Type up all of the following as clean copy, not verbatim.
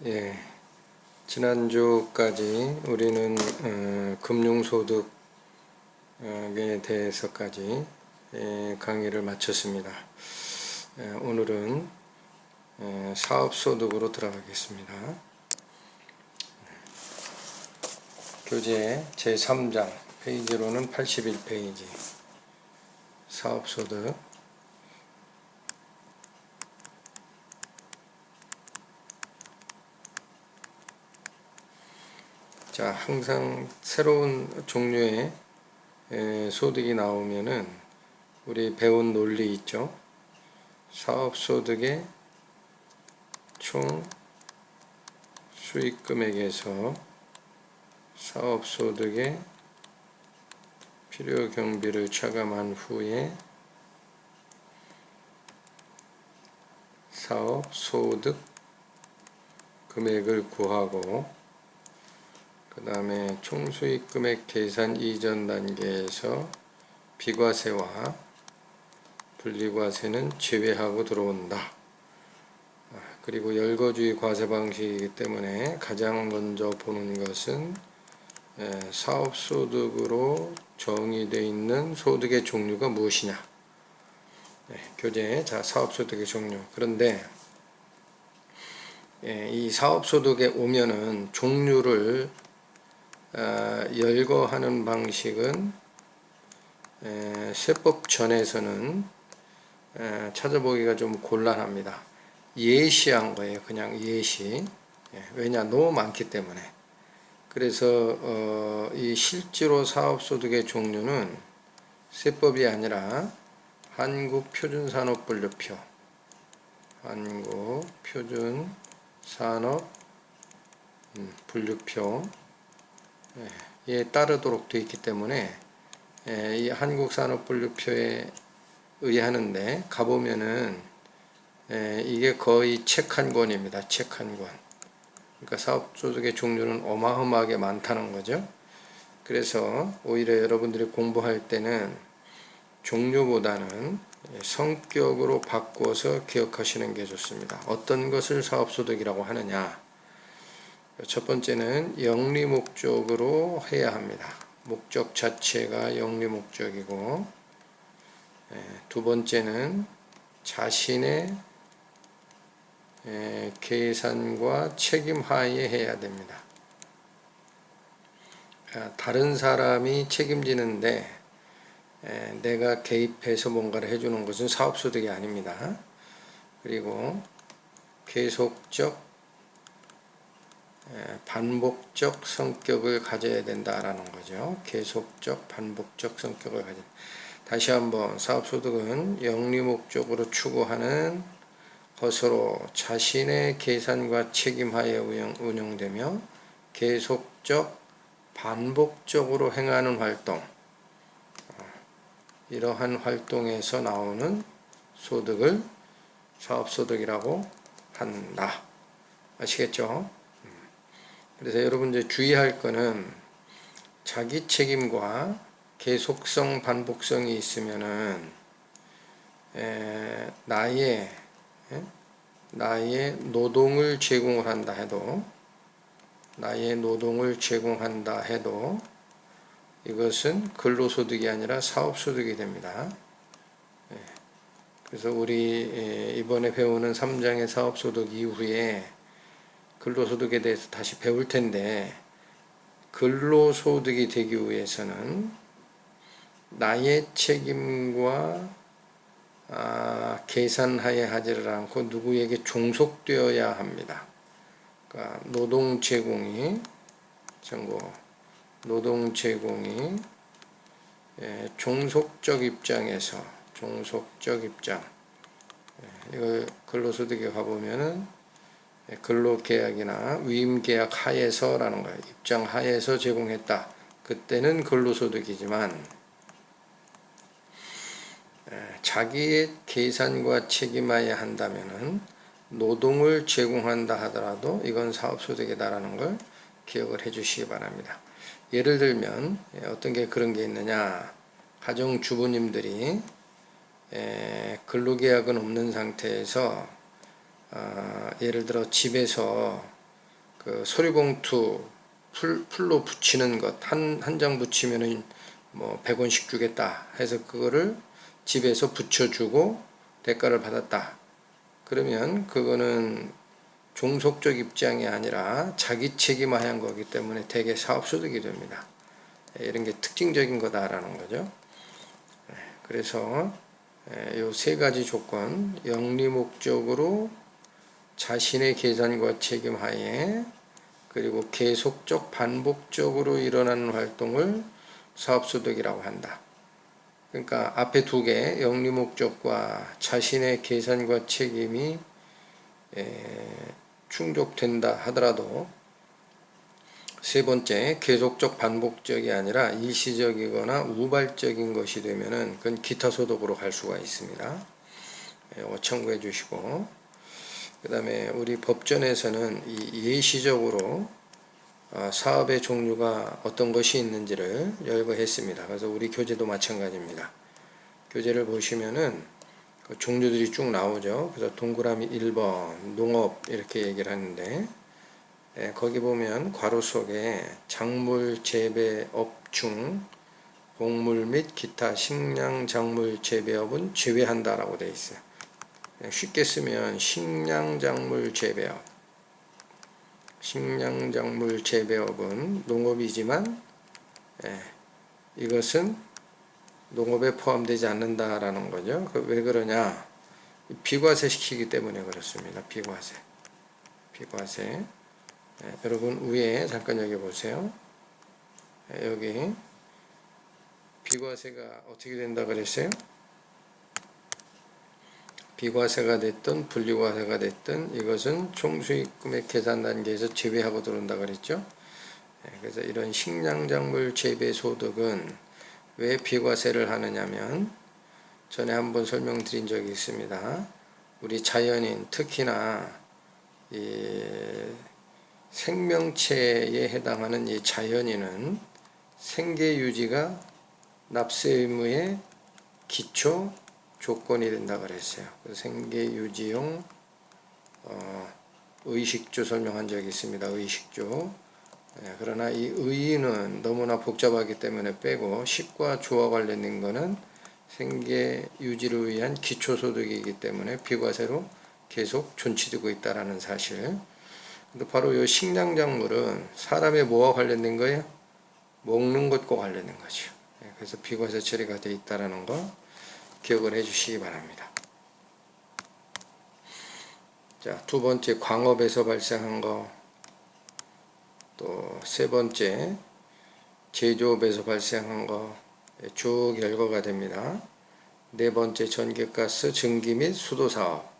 예, 지난주까지 우리는 금융소득에 대해서까지 강의를 마쳤습니다. 오늘은 사업소득으로 들어가겠습니다. 교재 제3장 페이지로는 81페이지 사업소득. 자, 항상 새로운 종류의 소득이 나오면은 우리 배운 논리 있죠. 사업소득의 총 수익금액에서 사업소득의 필요경비를 차감한 후에 사업소득 금액을 구하고, 그 다음에 총수익금액 계산 이전 단계에서 비과세와 분리과세는 제외하고 들어온다. 그리고 열거주의 과세 방식이기 때문에 가장 먼저 보는 것은 사업소득으로 정의되어 있는 소득의 종류가 무엇이냐. 교재 자 사업소득의 종류. 그런데 이 사업소득에 오면은 종류를 열거하는 방식은 세법 전에서는 찾아보기가 좀 곤란합니다. 예시한 거예요. 그냥 예시. 왜냐? 너무 많기 때문에. 그래서 이 실제로 사업소득의 종류는 세법이 아니라 한국표준산업분류표, 한국표준산업분류표에 따르도록 되어 있기 때문에 이 한국산업분류표에 의하는데 가보면은 이게 거의 책 한 권입니다. 책 한 권. 그러니까 사업소득의 종류는 어마어마하게 많다는 거죠. 그래서 오히려 여러분들이 공부할 때는 종류보다는 성격으로 바꿔서 기억하시는 게 좋습니다. 어떤 것을 사업소득이라고 하느냐. 첫 번째는 영리목적으로 해야 합니다. 목적 자체가 영리목적이고, 두 번째는 자신의 계산과 책임 하에 해야 됩니다. 다른 사람이 책임지는데 내가 개입해서 뭔가를 해주는 것은 사업소득이 아닙니다. 그리고 계속적 반복적 성격을 가져야 된다라는 거죠. 계속적 반복적 성격을 가져. 다시 한번 사업소득은 영리목적으로 추구하는 것으로 자신의 계산과 책임하에 운영되며 계속적 반복적으로 행하는 활동, 이러한 활동에서 나오는 소득을 사업소득이라고 한다. 아시겠죠? 그래서 여러분 이제 주의할 거는 자기 책임과 계속성 반복성이 있으면은 나의 노동을 제공을 한다 해도 이것은 근로소득이 아니라 사업소득이 됩니다. 그래서 우리 이번에 배우는 3장의 사업소득 이후에 근로소득에 대해서 다시 배울 텐데, 근로소득이 되기 위해서는 나의 책임과 계산하에 하지를 않고 누구에게 종속되어야 합니다. 그러니까 노동 제공이 종속적 입장, 이걸 근로소득에 가보면은 근로계약이나 위임계약 하에서라는 거예요. 입장 하에서 제공했다. 그때는 근로소득이지만 자기의 계산과 책임하에 한다면은 노동을 제공한다 하더라도 이건 사업소득이다라는 걸 기억을 해 주시기 바랍니다. 예를 들면 어떤 게 그런 게 있느냐. 가정주부님들이 근로계약은 없는 상태에서 예를 들어 집에서 그 서류봉투 풀로 붙이는 것 한 장 붙이면은 뭐 100원씩 주겠다 해서 그거를 집에서 붙여주고 대가를 받았다. 그러면 그거는 종속적 입장이 아니라 자기 책임화한 거기 때문에 대개 사업소득이 됩니다. 이런 게 특징적인 거다라는 거죠. 그래서 요 세 가지 조건, 영리 목적으로 자신의 계산과 책임 하에 그리고 계속적 반복적으로 일어나는 활동을 사업소득이라고 한다. 그러니까 앞에 두 개, 영리 목적과 자신의 계산과 책임이 충족된다 하더라도 세 번째, 계속적 반복적이 아니라 일시적이거나 우발적인 것이 되면은 그건 기타 소득으로 갈 수가 있습니다. 이거 참고해 주시고, 그 다음에 우리 법전에서는 이 예시적으로 사업의 종류가 어떤 것이 있는지를 열거했습니다. 그래서 우리 교재도 마찬가지입니다. 교재를 보시면은 그 종류들이 쭉 나오죠. 그래서 동그라미 1번 농업 이렇게 얘기를 하는데, 거기 보면 괄호 속에 작물 재배업 중 곡물 및 기타 식량 작물 재배업은 제외한다라고 되어 있어요. 쉽게 쓰면 식량작물 재배업, 식량작물 재배업은 농업이지만 이것은 농업에 포함되지 않는다라는 거죠. 왜 그러냐? 비과세 시키기 때문에 그렇습니다. 비과세. 여러분 위에 잠깐 여기 보세요. 여기 비과세가 어떻게 된다 그랬어요? 비과세가 됐든 분리과세가 됐든 이것은 총수익금액 계산 단계에서 제외하고 들어온다 그랬죠. 그래서 이런 식량작물 재배 소득은 왜 비과세를 하느냐면 전에 한번 설명드린 적이 있습니다. 우리 자연인 특히나 이 생명체에 해당하는 이 자연인은 생계 유지가 납세 의무의 기초 조건이 된다 그랬어요. 생계 유지용 의식주 설명한 적이 있습니다. 의식주. 그러나 이 의는 너무나 복잡하기 때문에 빼고 식과 주와 관련된 거는 생계 유지를 위한 기초소득이기 때문에 비과세로 계속 존치되고 있다라는 사실. 근데 바로 이 식량작물은 사람의 뭐와 관련된 거예요? 먹는 것과 관련된 거죠. 그래서 비과세 처리가 되어 있다라는 거 기억을 해 주시기 바랍니다. 자, 두 번째 광업에서 발생한 거, 또 세 번째 제조업에서 발생한 거 쭉 열거가 됩니다. 네 번째 전기가스 증기 및 수도 사업,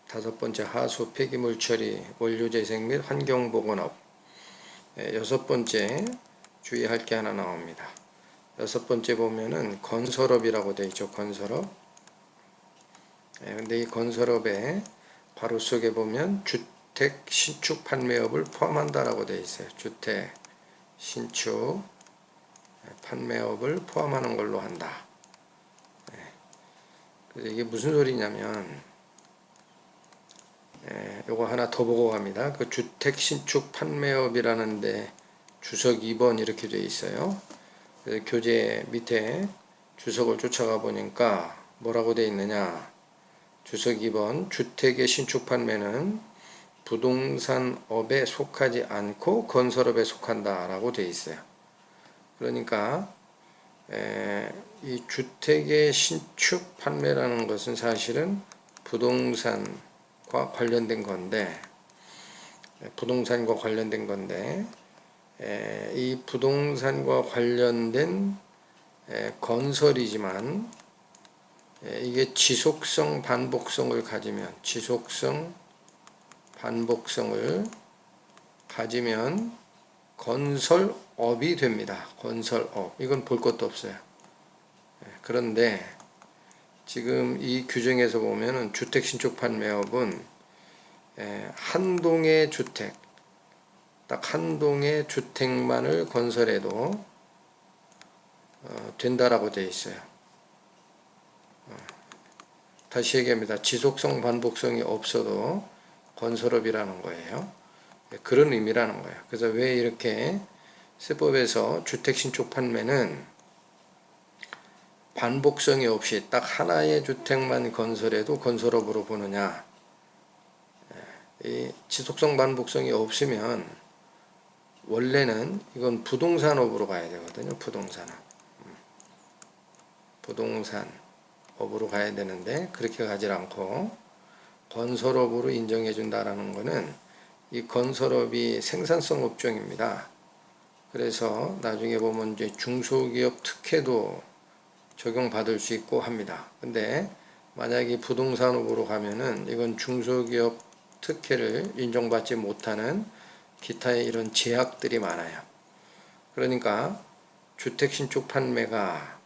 다섯 번째 하수 폐기물 처리, 원료 재생 및 환경보건업, 여섯 번째 주의할 게 하나 나옵니다. 여섯 번째 보면은 건설업이라고 되어 있죠. 건설업. 근데 이 건설업에 괄호 속에 보면 주택 신축 판매업을 포함한다라고 되어 있어요. 주택 신축 판매업을 포함하는 걸로 한다. 그래서 이게 무슨 소리냐면 요거 하나 더 보고 갑니다. 그 주택 신축 판매업이라는데 주석 2번 이렇게 되어 있어요. 그래서 교재 밑에 주석을 쫓아가 보니까 뭐라고 되어 있느냐? 주석 2번 주택의 신축 판매는 부동산업에 속하지 않고 건설업에 속한다 라고 되어 있어요. 그러니까 이 주택의 신축 판매라는 것은 사실은 부동산과 관련된 건데 이 부동산과 관련된 건설이지만 이게 지속성 반복성을 가지면 건설업이 됩니다. 건설업. 이건 볼 것도 없어요. 그런데 지금 이 규정에서 보면은 주택 신축 판매업은 한 동의 주택, 딱 한 동의 주택만을 건설해도 된다라고 되어 있어요. 다시 얘기합니다. 지속성 반복성이 없어도 건설업이라는 거예요. 그런 의미라는 거예요. 그래서 왜 이렇게 세법에서 주택 신축 판매는 반복성이 없이 딱 하나의 주택만 건설해도 건설업으로 보느냐. 이 지속성 반복성이 없으면 원래는 이건 부동산업으로 가야 되거든요. 부동산업으로 가야 되는데 그렇게 가지 않고 건설업으로 인정해 준다라는 것은 이 건설업이 생산성 업종입니다. 그래서 나중에 보면 이제 중소기업 특혜도 적용받을 수 있고 합니다. 근데 만약에 부동산업으로 가면은 이건 중소기업 특혜를 인정받지 못하는 기타의 이런 제약들이 많아요. 그러니까 주택 신축 판매가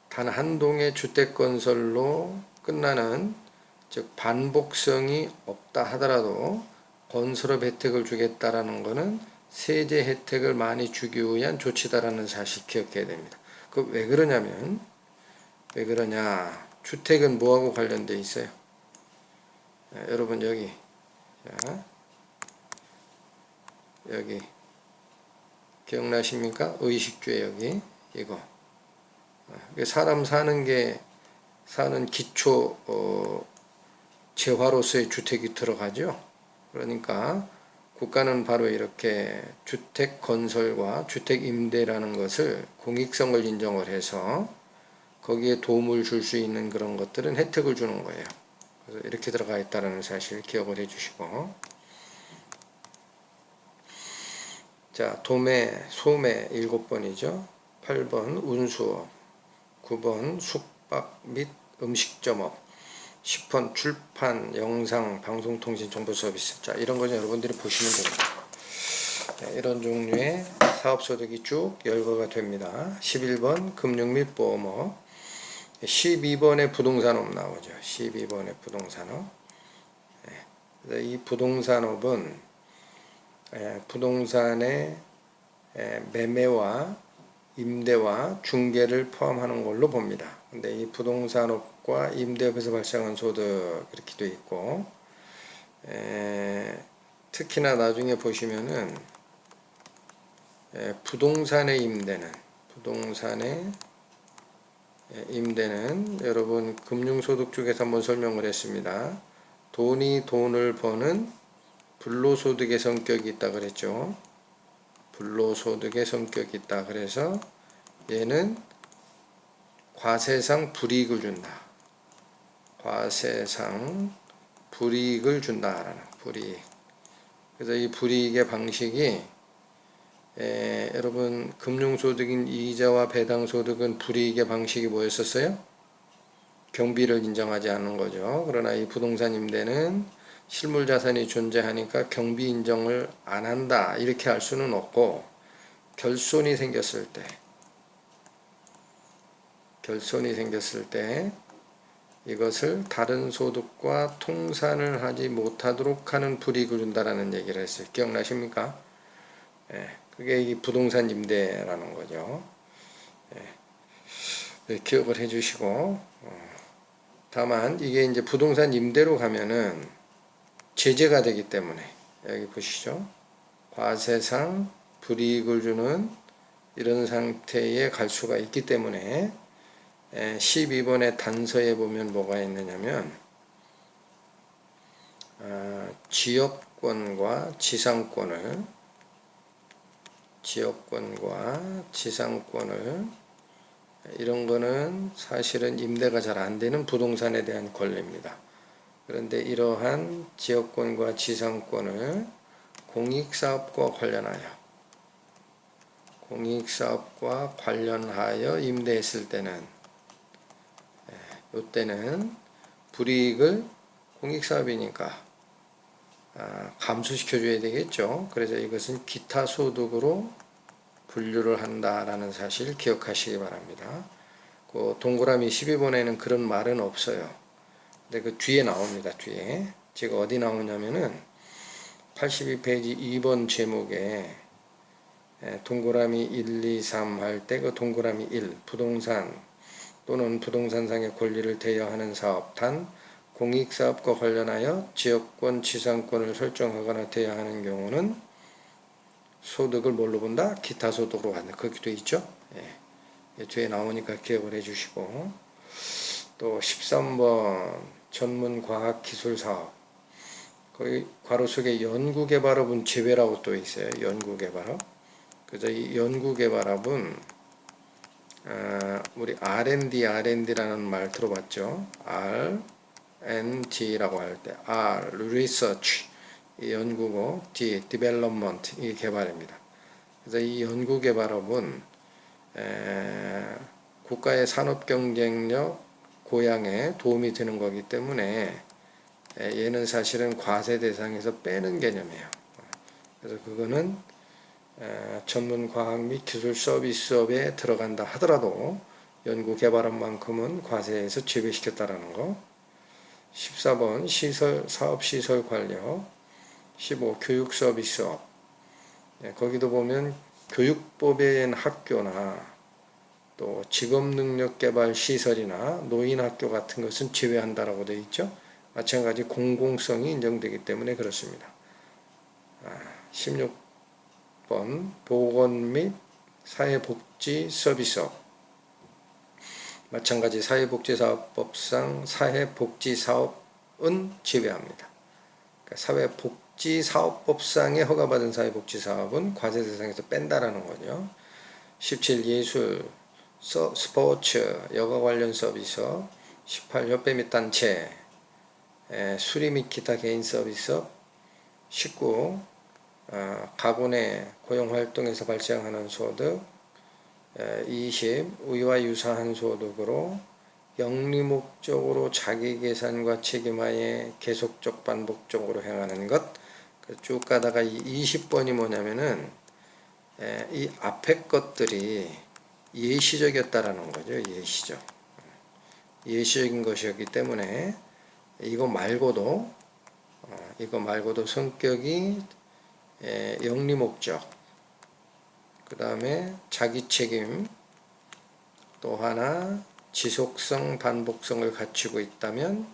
단 한 동의 주택 건설로 끝나는, 즉 반복성이 없다 하더라도 건설업 혜택을 주겠다라는 것은 세제 혜택을 많이 주기 위한 조치다라는 사실 기억해야 됩니다. 그 왜 그러냐면, 왜 그러냐, 주택은 뭐하고 관련되어 있어요? 여러분 여기, 자, 여기 기억나십니까? 의식주에 여기 이거 사람 사는 기초 재화로서의 주택이 들어가죠. 그러니까 국가는 바로 이렇게 주택 건설과 주택 임대라는 것을 공익성을 인정을 해서 거기에 도움을 줄 수 있는 그런 것들은 혜택을 주는 거예요. 그래서 이렇게 들어가 있다는 사실 기억을 해주시고, 자, 도매, 소매 7번이죠. 8번 운수업, 9번 숙박 및 음식점업, 10번 출판, 영상, 방송통신 정보 서비스. 자, 이런 거 여러분들이 보시면 됩니다. 네, 이런 종류의 사업소득이 쭉 열거가 됩니다. 11번 금융 및 보험업, 12번에 부동산업 나오죠. 12번에 부동산업. 네, 이 부동산업은 부동산의 매매와 임대와 중개를 포함하는 걸로 봅니다. 근데 이 부동산업과 임대업에서 발생한 소득 이렇게 돼 있고, 특히나 나중에 보시면은 부동산의 임대는 여러분 금융소득 쪽에서 한번 설명을 했습니다. 돈을 버는 불로소득의 성격이 있다 그랬죠. 불로소득의 성격이 있다. 그래서 얘는 과세상 불이익을 준다. 과세상 불이익을 준다라는 불이익. 그래서 이 불이익의 방식이 여러분 금융소득인 이자와 배당소득은 불이익의 방식이 뭐였었어요? 경비를 인정하지 않는 거죠. 그러나 이 부동산 임대는 실물자산이 존재하니까 경비 인정을 안 한다 이렇게 할 수는 없고, 결손이 생겼을 때 이것을 다른 소득과 통산을 하지 못하도록 하는 불이익을 준다라는 얘기를 했어요. 기억나십니까? 그게 이 부동산 임대라는 거죠. 기억을 해주시고, 다만 이게 이제 부동산 임대로 가면은 제재가 되기 때문에 여기 보시죠. 과세상 불이익을 주는 이런 상태에 갈 수가 있기 때문에 12번의 단서에 보면 뭐가 있느냐면 지역권과 지상권을 이런 거는 사실은 임대가 잘 안 되는 부동산에 대한 권리입니다. 그런데 이러한 지역권과 지상권을 공익사업과 관련하여 임대했을 때는, 이때는 불이익을 공익사업이니까 감소시켜줘야 되겠죠. 그래서 이것은 기타 소득으로 분류를 한다라는 사실 기억하시기 바랍니다. 그 동그라미 12번에는 그런 말은 없어요. 근데 그 뒤에 나옵니다. 뒤에. 제가 어디 나오냐면은 82페이지 2번 제목에 동그라미 1, 2, 3 할 때 그 동그라미 1, 부동산 또는 부동산상의 권리를 대여하는 사업 단 공익사업과 관련하여 지역권 지상권을 설정하거나 돼야 하는 경우는 소득을 뭘로 본다? 기타 소득으로 간다. 그렇게 돼 있죠. 예. 뒤에 나오니까 기억을 해주시고, 또 13번 전문과학기술사업, 거기 괄호 속에 연구개발업은 제외라고 또 있어요. 연구개발업. 그래서 이 연구개발업은 우리 R&D라는 말 들어봤죠? R&D라고 할 때 R, Research, 이 연구고, D, Development, 이 개발입니다. 그래서 이 연구개발업은 국가의 산업 경쟁력 고양에 도움이 되는 거기 때문에 얘는 사실은 과세 대상에서 빼는 개념이에요. 그래서 그거는 전문 과학 및 기술 서비스업에 들어간다 하더라도 연구 개발업만큼은 과세에서 제외시켰다라는 거. 14번 시설 사업시설 관련, 15 교육 서비스업. 거기도 보면 교육법에 학교나 또 직업능력개발 시설이나 노인학교 같은 것은 제외한다라고 되어 있죠. 마찬가지 공공성이 인정되기 때문에 그렇습니다. 16번 보건 및 사회복지 서비스업. 마찬가지 사회복지사업법상 사회복지사업은 제외합니다. 그러니까 사회복지사업법상에 허가받은 사회복지사업은 과세 대상에서 뺀다라는 거죠. 17 예술, 스포츠, 여가 관련 서비스업. 18 협회 및 단체, 수리 및 기타 개인 서비스업. 19 가구 내 고용활동에서 발생하는 소득. 20 의와 유사한 소득으로 영리목적으로 자기계산과 책임하에 계속적 반복적으로 행하는 것. 쭉 가다가 이 20번이 뭐냐면은 이 앞에 것들이 예시적이었다라는 거죠. 예시적인 것이었기 때문에 이거 말고도 성격이 영리목적, 그 다음에 자기책임, 또 하나 지속성, 반복성을 갖추고 있다면,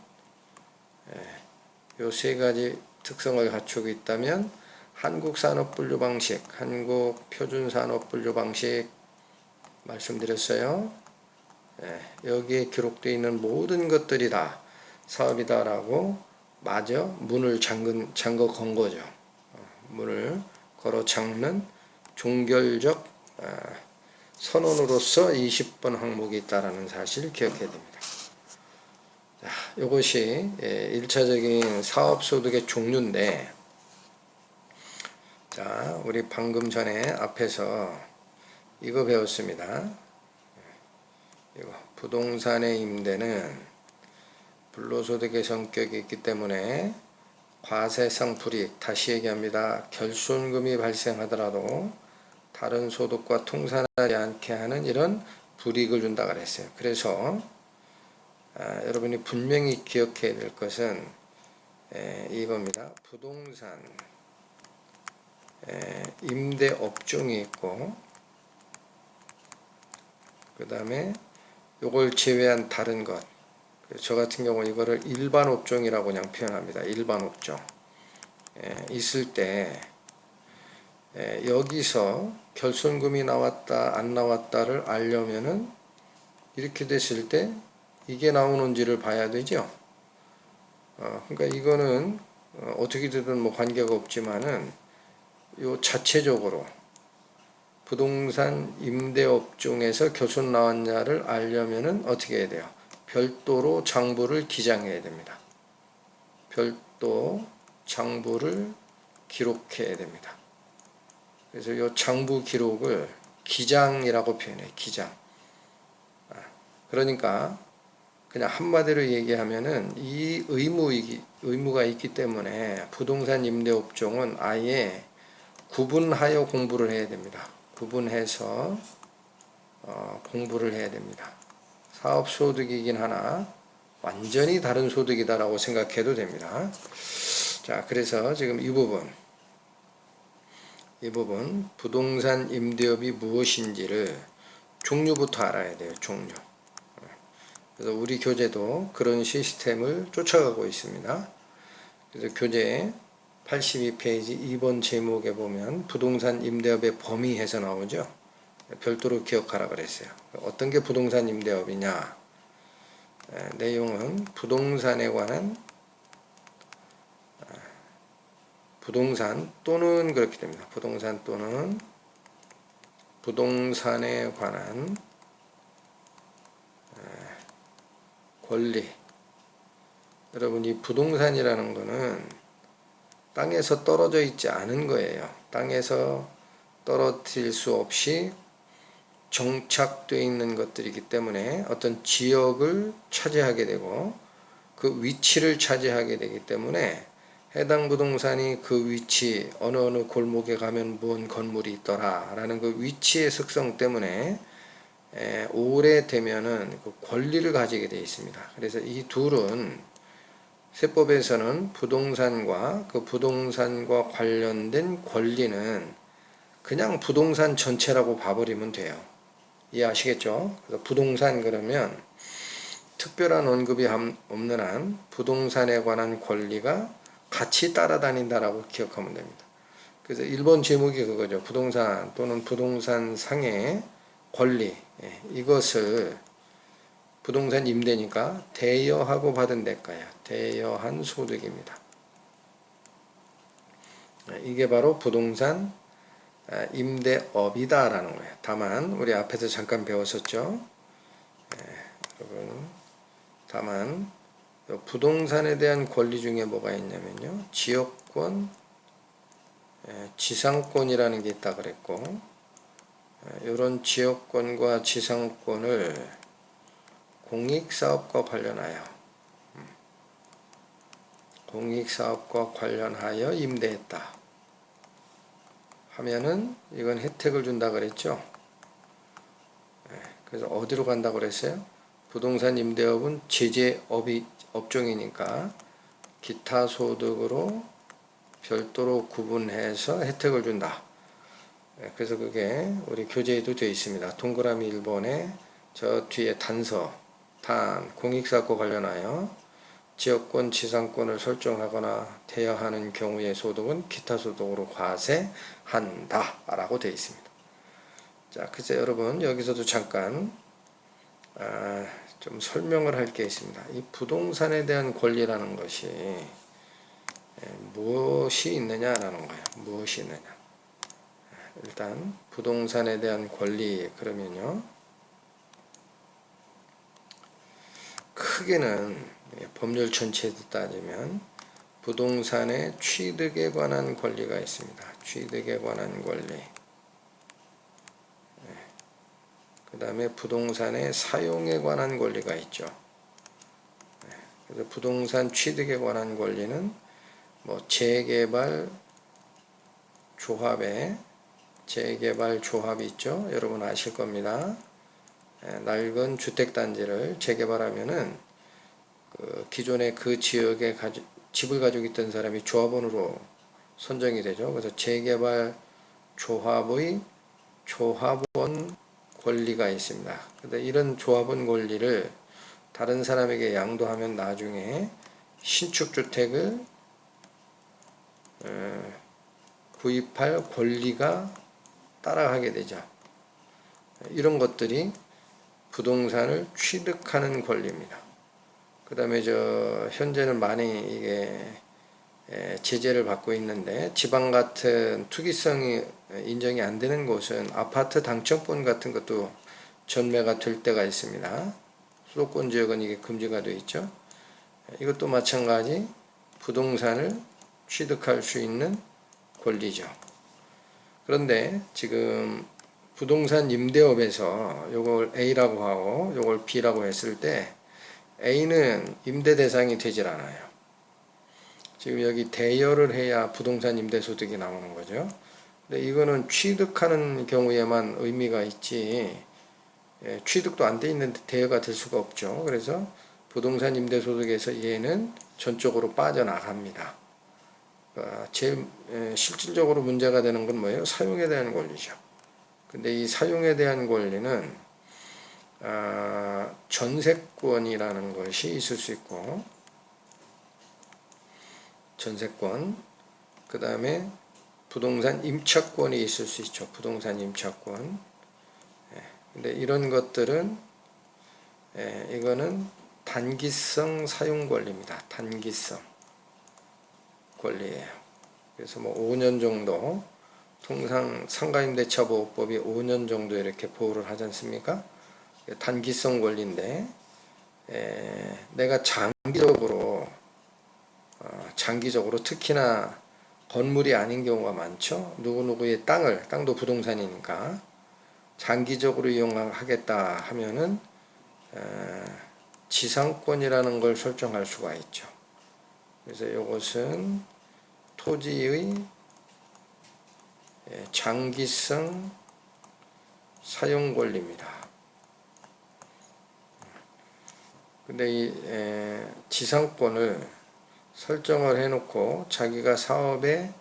요 세 가지 특성을 갖추고 있다면 한국산업분류방식, 한국표준산업분류방식 말씀드렸어요. 여기에 기록되어 있는 모든 것들이 다 사업이다라고 마저 문을 잠궈 건 거죠. 문을 걸어 잠는 종결적 선언으로서 20번 항목이 있다라는 사실을 기억해야 됩니다. 자, 이것이 1차적인 사업소득의 종류인데, 자, 우리 방금 전에 앞에서 이거 배웠습니다. 이거 부동산의 임대는 불로소득의 성격이 있기 때문에 과세상 불이익, 다시 얘기합니다. 결손금이 발생하더라도 다른 소득과 통산하지 않게 하는 이런 불이익을 준다 그랬어요. 그래서 여러분이 분명히 기억해야 될 것은 이겁니다. 부동산 임대 업종이 있고, 그 다음에 요걸 제외한 다른 것, 저 같은 경우는 이거를 일반 업종이라고 그냥 표현합니다. 일반 업종 있을 때 여기서 결손금이 나왔다 안 나왔다를 알려면은 이렇게 됐을 때 이게 나오는지를 봐야 되죠. 그러니까 이거는 어떻게 되든 뭐 관계가 없지만은 요 자체적으로 부동산 임대업종에서 결손 나왔냐를 알려면은 어떻게 해야 돼요? 별도로 장부를 기장해야 됩니다. 별도 장부를 기록해야 됩니다. 그래서 이 장부 기록을 기장이라고 표현해요. 기장. 그러니까 그냥 한마디로 얘기하면은 이 의무가 있기 때문에 부동산 임대업종은 아예 구분하여 공부를 해야 됩니다. 구분해서 공부를 해야 됩니다. 사업소득이긴 하나 완전히 다른 소득이다라고 생각해도 됩니다. 자, 그래서 지금 이 부분 부동산 임대업이 무엇인지를 종류부터 알아야 돼요. 종류. 그래서 우리 교재도 그런 시스템을 쫓아가고 있습니다. 그래서 교재 82페이지 2번 제목에 보면 부동산 임대업의 범위해서 나오죠. 별도로 기억하라 그랬어요. 어떤 게 부동산 임대업이냐? 내용은 부동산에 관한 부동산 또는 그렇게 됩니다. 부동산 또는 부동산에 관한 권리. 여러분, 이 부동산이라는 거는 땅에서 떨어져 있지 않은 거예요. 땅에서 떨어뜨릴 수 없이 정착되어 있는 것들이기 때문에 어떤 지역을 차지하게 되고 그 위치를 차지하게 되기 때문에 해당 부동산이 그 위치 어느 골목에 가면 무슨 건물이 있더라 라는 그 위치의 특성 때문에 오래되면은 그 권리를 가지게 되어 있습니다. 그래서 이 둘은 세법에서는 부동산과 그 부동산과 관련된 권리는 그냥 부동산 전체라고 봐버리면 돼요. 이해하시겠죠? 그래서 부동산 그러면 특별한 언급이 없는 한 부동산에 관한 권리가 같이 따라다닌다라고 기억하면 됩니다. 그래서 1번 제목이 그거죠. 부동산 또는 부동산 상의 권리. 이것을 부동산 임대니까 대여하고 받은 대가야. 대여한 소득입니다. 이게 바로 부동산 임대업이다라는 거예요. 다만 우리 앞에서 잠깐 배웠었죠. 여러분, 다만 부동산에 대한 권리 중에 뭐가 있냐면요. 지역권, 지상권이라는 게 있다 그랬고, 이런 지역권과 지상권을 공익사업과 관련하여 임대했다 하면은 이건 혜택을 준다 그랬죠. 그래서 어디로 간다 그랬어요? 부동산 임대업은 업종이니까 기타 소득으로 별도로 구분해서 혜택을 준다. 그래서 그게 우리 교재에도 되어 있습니다. 동그라미 1번에 저 뒤에 공익사업과 관련하여 지역권, 지상권을 설정하거나 대여하는 경우의 소득은 기타 소득으로 과세한다 라고 되어 있습니다. 자, 글쎄 여러분, 여기서도 잠깐 좀 설명을 할 게 있습니다. 이 부동산에 대한 권리라는 것이 무엇이 있느냐라는 거예요. 무엇이 있느냐. 일단 부동산에 대한 권리 그러면요. 크게는 법률 전체에 따지면 부동산의 취득에 관한 권리가 있습니다. 취득에 관한 권리. 그 다음에 부동산의 사용에 관한 권리가 있죠. 그래서 부동산 취득에 관한 권리는 뭐 재개발 조합이 있죠. 여러분 아실 겁니다. 낡은 주택단지를 재개발하면은 기존에 그 지역에 집을 가지고 있던 사람이 조합원으로 선정이 되죠. 그래서 재개발 조합원 권리가 있습니다. 근데 이런 조합원 권리를 다른 사람에게 양도하면 나중에 신축주택을 구입할 권리가 따라가게 되죠. 이런 것들이 부동산을 취득하는 권리입니다. 그 다음에 현재는 많이 이게 제재를 받고 있는데 지방 같은 투기성이 인정이 안 되는 곳은 아파트 당첨권 같은 것도 전매가 될 때가 있습니다. 수도권 지역은 이게 금지가 되어 있죠. 이것도 마찬가지 부동산을 취득할 수 있는 권리죠. 그런데 지금 부동산 임대업에서 요걸 A라고 하고 요걸 B라고 했을 때 A는 임대 대상이 되질 않아요. 지금 여기 대여를 해야 부동산 임대소득이 나오는 거죠. 근데 이거는 취득하는 경우에만 의미가 있지 취득도 안 돼 있는데 대여가 될 수가 없죠. 그래서 부동산 임대소득에서 얘는 전적으로 빠져나갑니다. 제일 실질적으로 문제가 되는 건 뭐예요? 사용에 대한 권리죠. 근데 이 사용에 대한 권리는 전세권이라는 것이 있을 수 있고, 전세권, 그 다음에 부동산 임차권이 있을 수 있죠. 부동산 임차권. 근데 이런 것들은 이거는 단기성 사용 권리입니다. 단기성 권리예요. 그래서 뭐 5년 정도, 통상 상가임대차보호법이 5년 정도 이렇게 보호를 하지 않습니까? 단기성 권리인데, 내가 장기적으로 특히나 건물이 아닌 경우가 많죠. 누구누구의 땅도 부동산이니까 장기적으로 이용하겠다 하면은 지상권이라는 걸 설정할 수가 있죠. 그래서 이것은 토지의 장기성 사용 권리입니다. 근데 이 지상권을 설정을 해놓고 자기가 사업에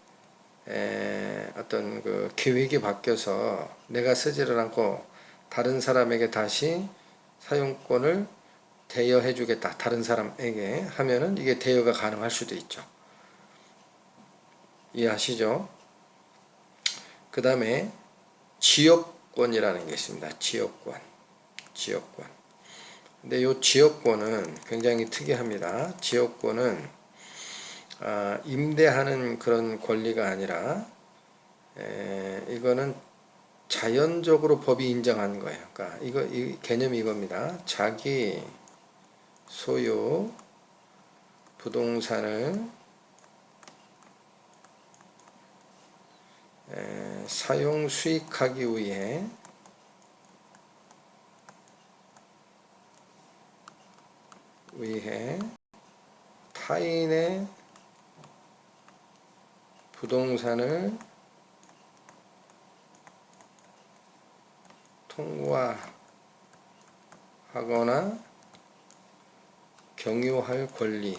어떤 그 계획이 바뀌어서 내가 쓰지를 않고 다른 사람에게 다시 사용권을 대여해 주겠다, 다른 사람에게 하면은 이게 대여가 가능할 수도 있죠. 이해하시죠? 그 다음에 지역권이라는 게 있습니다. 지역권. 근데 이 지역권은 굉장히 특이합니다. 지역권은 임대하는 그런 권리가 아니라 이거는 자연적으로 법이 인정한 거예요. 그러니까 이 개념이 이겁니다. 자기 소유 부동산을 사용 수익하기 위해 타인의 부동산을 통과하거나 경유할 권리,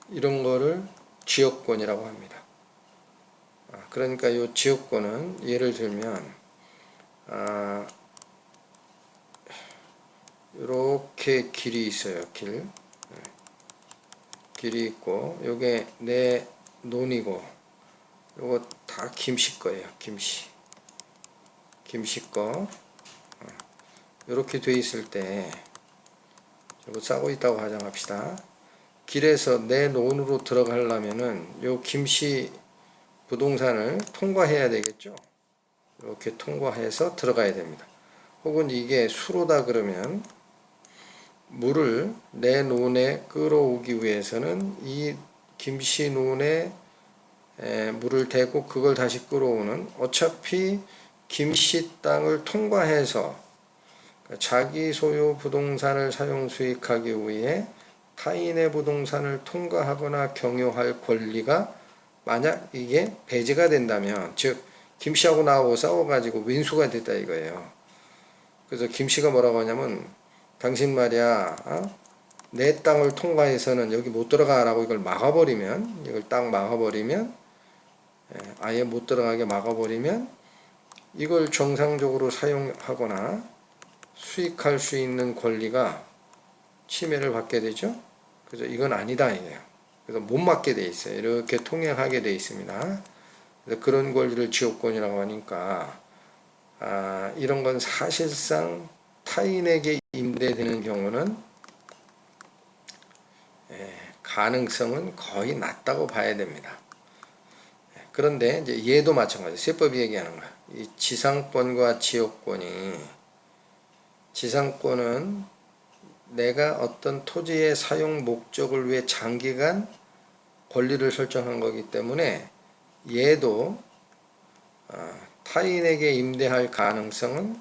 이런 거를 지역권이라고 합니다. 그러니까 이 지역권은 예를 들면 이렇게 길이 있어요. 길이 있고 요게 내 논이고 요거 다 김씨 거예요. 김씨 거. 이렇게 돼 있을 때 요거 싸고 있다고 가정합시다. 길에서 내 논으로 들어가려면은 요 김씨 부동산을 통과해야 되겠죠. 이렇게 통과해서 들어가야 됩니다. 혹은 이게 수로다 그러면 물을 내 논에 끌어오기 위해서는 이 김씨 논에 물을 대고 그걸 다시 끌어오는, 어차피 김씨 땅을 통과해서 자기 소유 부동산을 사용 수익하기 위해 타인의 부동산을 통과하거나 경유할 권리가 만약 이게 배제가 된다면, 즉 김씨하고 나하고 싸워가지고 왼수가 됐다 이거예요. 그래서 김씨가 뭐라고 하냐면, 당신 말이야, 내 땅을 통과해서는 여기 못 들어가라고 이걸 막아버리면, 이걸 딱 막아버리면, 아예 못 들어가게 막아버리면 이걸 정상적으로 사용하거나 수익할 수 있는 권리가 침해를 받게 되죠. 그래서 이건 아니다 이게요. 그래서 못 막게 돼 있어요. 이렇게 통행하게 돼 있습니다. 그래서 그런 권리를 지역권이라고 하니까 이런 건 사실상 타인에게 임대되는 경우는 가능성은 거의 낮다고 봐야 됩니다. 그런데 이제 얘도 마찬가지. 세법이 얘기하는 거야. 이 지상권과 지역권이, 지상권은 내가 어떤 토지의 사용 목적을 위해 장기간 권리를 설정한 거기 때문에 얘도 타인에게 임대할 가능성은,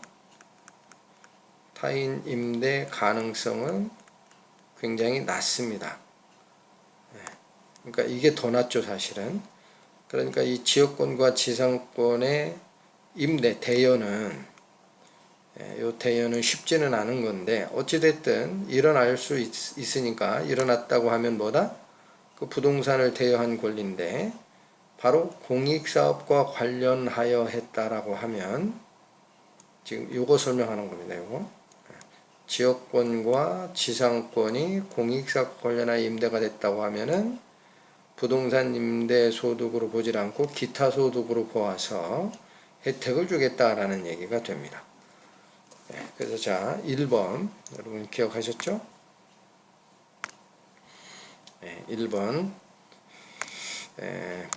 타인 임대 가능성은 굉장히 낮습니다. 그러니까 이게 더 낮죠 사실은. 그러니까 이 지역권과 지상권의 임대 대여는, 요 대여는 쉽지는 않은 건데 어찌됐든 일어날 수 있으니까, 일어났다고 하면 뭐다? 그 부동산을 대여한 권리인데 바로 공익사업과 관련하여 했다라고 하면 지금 요거 설명하는 겁니다. 요거 지역권과 지상권이 공익사업과 관련하여 임대가 됐다고 하면은 부동산 임대 소득으로 보질 않고 기타 소득으로 보아서 혜택을 주겠다라는 얘기가 됩니다. 그래서 자 1번 여러분 기억하셨죠? 1번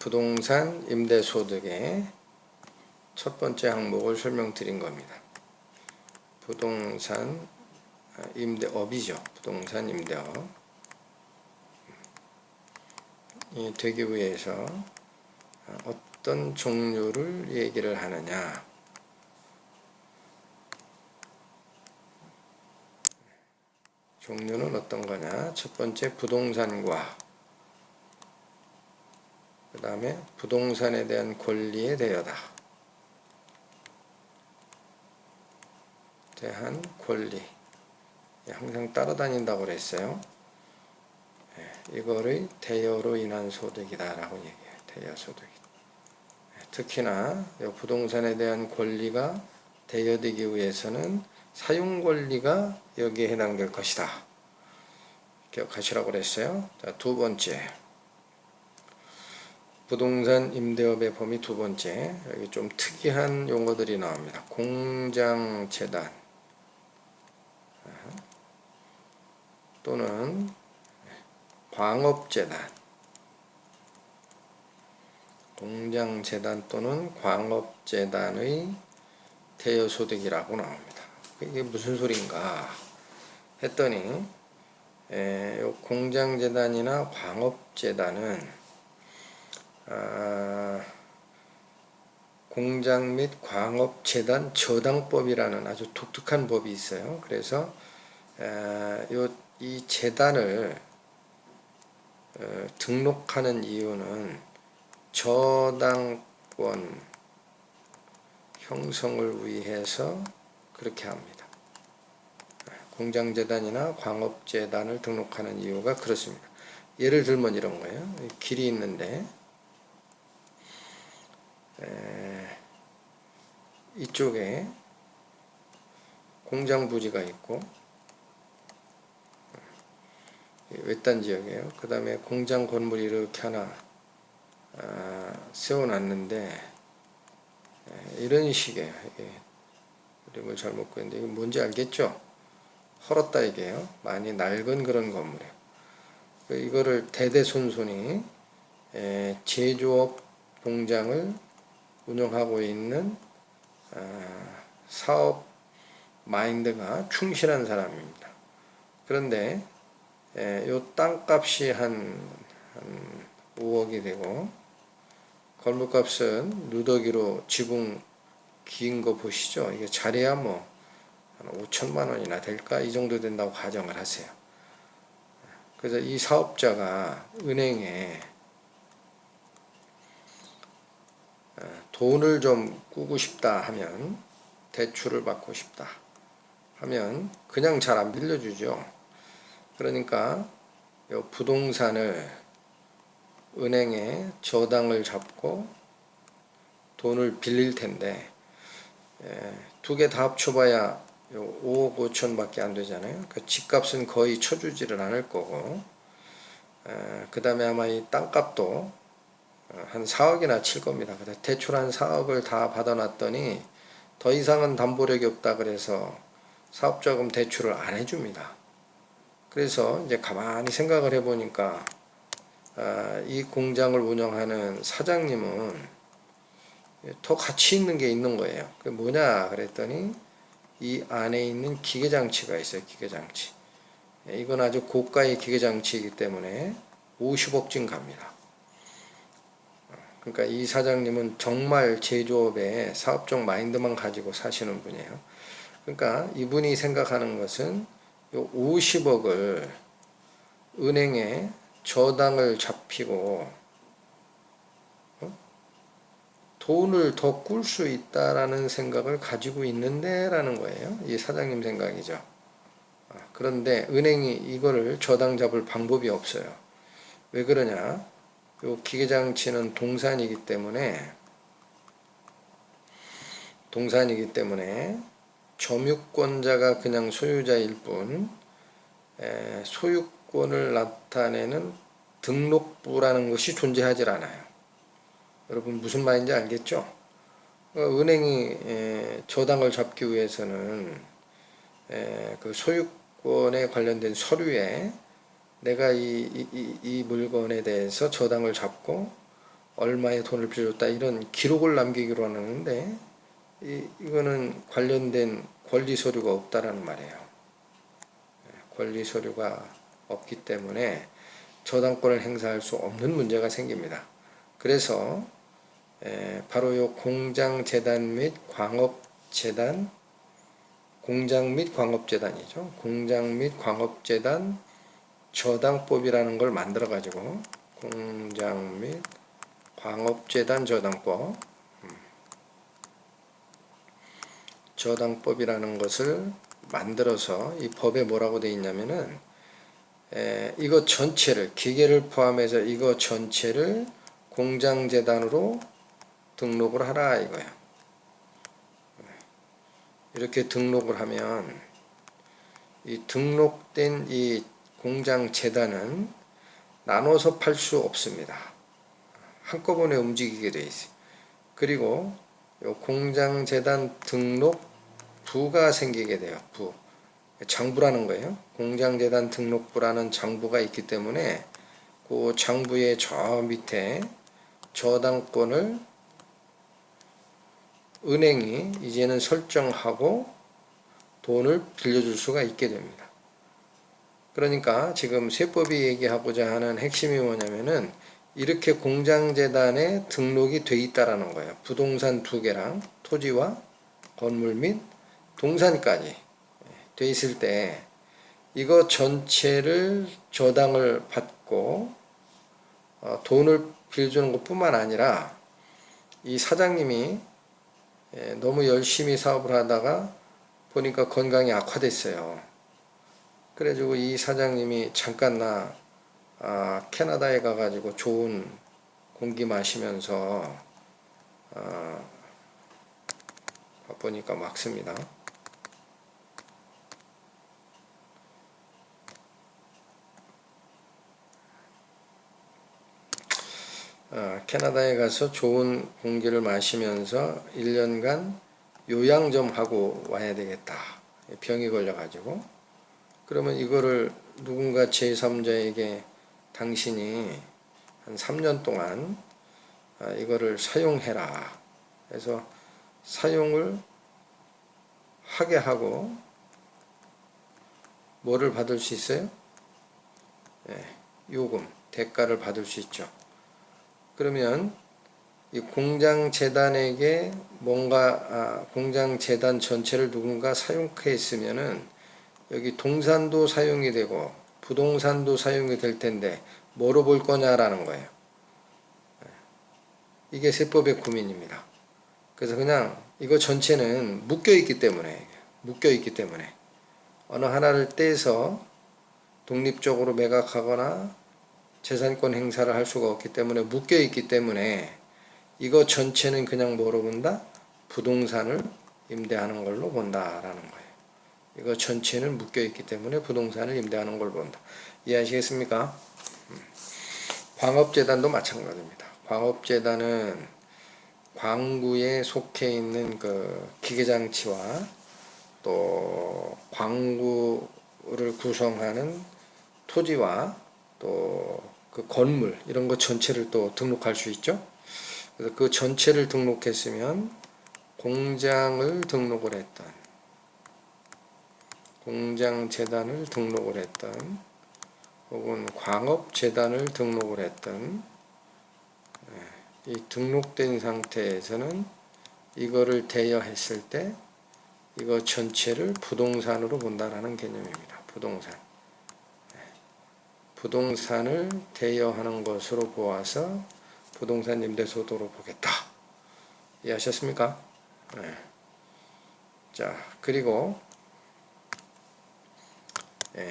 부동산 임대 소득의 첫 번째 항목을 설명드린 겁니다. 부동산 임대업이죠. 부동산 임대업 이 되기 위해서 어떤 종류를 얘기를 하느냐. 종류는 어떤 거냐. 첫 번째 부동산과 그 다음에 부동산에 대한 권리에 대한 권리 항상 따라다닌다고 그랬어요. 이거를 대여로 인한 소득이다 라고 얘기해요. 대여 소득. 특히나 부동산에 대한 권리가 대여되기 위해서는 사용 권리가 여기에 해당될 것이다. 기억하시라고 그랬어요. 자, 두 번째. 부동산 임대업의 범위 두 번째. 여기 좀 특이한 용어들이 나옵니다. 공장재단 또는 광업재단, 공장재단 또는 광업재단의 대여소득이라고 나옵니다. 이게 무슨 소린가 했더니 공장재단이나 광업재단은 공장 및 광업재단 저당법이라는 아주 독특한 법이 있어요. 그래서 이 재단을 등록하는 이유는 저당권 형성을 위해서 그렇게 합니다. 공장재단이나 광업재단을 등록하는 이유가 그렇습니다. 예를 들면 이런 거예요. 길이 있는데 이쪽에 공장 부지가 있고 외딴 지역이에요. 그 다음에 공장 건물이 이렇게 하나 세워놨는데 이런 식의 그림을 잘못 그렸는데 이거 뭔지 알겠죠? 헐었다 이게요. 많이 낡은 그런 건물이에요. 이거를 대대손손이 제조업 공장을 운영하고 있는 사업 마인드가 충실한 사람입니다. 그런데 요 땅값이 한 5억이 되고 건물값은 누더기로 지붕 긴 거 보시죠. 이게 잘해야 뭐 한 5천만 원이나 될까 이 정도 된다고 가정을 하세요. 그래서 이 사업자가 은행에 돈을 좀 꾸고 싶다 하면 대출을 받고 싶다 하면 그냥 잘 안 빌려주죠. 그러니까 이 부동산을 은행에 저당을 잡고 돈을 빌릴 텐데 두 개 다 합쳐봐야 5억 5천 밖에 안 되잖아요. 그 집값은 거의 쳐주지를 않을 거고 그 다음에 아마 이 땅값도 한 4억이나 칠 겁니다. 대출 한 4억을 다 받아놨더니 더 이상은 담보력이 없다 그래서 사업자금 대출을 안 해줍니다. 그래서 이제 가만히 생각을 해보니까 이 공장을 운영하는 사장님은 더 가치 있는 게 있는 거예요. 그게 뭐냐 그랬더니 이 안에 있는 기계장치가 있어요. 기계장치. 이건 아주 고가의 기계장치이기 때문에 50억쯤 갑니다. 그러니까 이 사장님은 정말 제조업에 사업적 마인드만 가지고 사시는 분이에요. 그러니까 이분이 생각하는 것은 요 50억을 은행에 저당을 잡히고 돈을 더 꿀 수 있다라는 생각을 가지고 있는데 라는 거예요. 이 사장님 생각이죠. 그런데 은행이 이거를 저당 잡을 방법이 없어요. 왜 그러냐? 요 기계장치는 동산이기 때문에 점유권자가 그냥 소유자일 뿐 소유권을 나타내는 등록부라는 것이 존재하질 않아요. 여러분 무슨 말인지 알겠죠? 은행이 저당을 잡기 위해서는 그 소유권에 관련된 서류에 내가 이 물건에 대해서 저당을 잡고 얼마의 돈을 빌려줬다 이런 기록을 남기기로 하는데 이거는 관련된 권리 서류가 없다라는 말이에요. 권리 서류가 없기 때문에 저당권을 행사할 수 없는 문제가 생깁니다. 그래서 바로 요 공장재단 및 광업재단, 공장 및 광업재단이죠. 공장 및 광업재단 저당법이라는 걸 만들어 가지고 공장 및 광업재단 저당법이라는 것을 만들어서 이 법에 뭐라고 되어 있냐면은 이거 전체를 기계를 포함해서 이거 전체를 공장재단으로 등록을 하라 이거야. 이렇게 등록을 하면 이 등록된 이 공장재단은 나눠서 팔 수 없습니다. 한꺼번에 움직이게 돼 있어요. 그리고 요 공장재단 등록부가 생기게 돼요. 장부라는 거예요. 공장재단 등록부라는 장부가 있기 때문에 그 장부의 저 밑에 저당권을 은행이 이제는 설정하고 돈을 빌려줄 수가 있게 됩니다. 그러니까 지금 세법이 얘기하고자 하는 핵심이 뭐냐면은 이렇게 공장재단에 등록이 돼 있다라는 거예요. 부동산 2개랑 토지와 건물 및 동산까지 돼 있을 때 이거 전체를 저당을 받고 돈을 빌려주는 것뿐만 아니라 이 사장님이 너무 열심히 사업을 하다가 보니까 건강이 악화됐어요. 그래가지고 이 사장님이 잠깐 나 캐나다에 가가지고 좋은 공기 마시면서 바쁘니까 막습니다. 캐나다에 가서 좋은 공기를 마시면서 1년간 요양 좀 하고 와야 되겠다. 병이 걸려가지고. 그러면 이거를 누군가 제3자에게 당신이 한 3년 동안 이거를 사용해라. 그래서 사용을 하게 하고 뭐를 받을 수 있어요? 요금, 대가를 받을 수 있죠. 그러면 이 공장재단에게 뭔가 공장재단 전체를 누군가 사용했으면은 여기 동산도 사용이 되고 부동산도 사용이 될 텐데 뭐로 볼 거냐라는 거예요. 이게 세법의 고민입니다. 그래서 그냥 이거 전체는 묶여 있기 때문에 어느 하나를 떼서 독립적으로 매각하거나 재산권 행사를 할 수가 없기 때문에 묶여 있기 때문에 이거 전체는 그냥 뭐로 본다? 부동산을 임대하는 걸로 본다라는 거예요. 이거 전체는 묶여 있기 때문에 부동산을 임대하는 걸 본다. 이해하시겠습니까? 광업재단도 마찬가지입니다. 광업재단은 광구에 속해 있는 그 기계장치와 또 광구를 구성하는 토지와 또 그 건물 이런 거 전체를 또 등록할 수 있죠. 그래서 그 전체를 등록했으면 공장을 등록을 했던 공장재단을 등록을 했던 혹은 광업재단을 등록을 했던 이 등록된 상태에서는 이거를 대여했을 때 이거 전체를 부동산으로 본다라는 개념입니다. 부동산을 대여하는 것으로 보아서 부동산 임대소득으로 보겠다. 이해하셨습니까? 네. 자, 그리고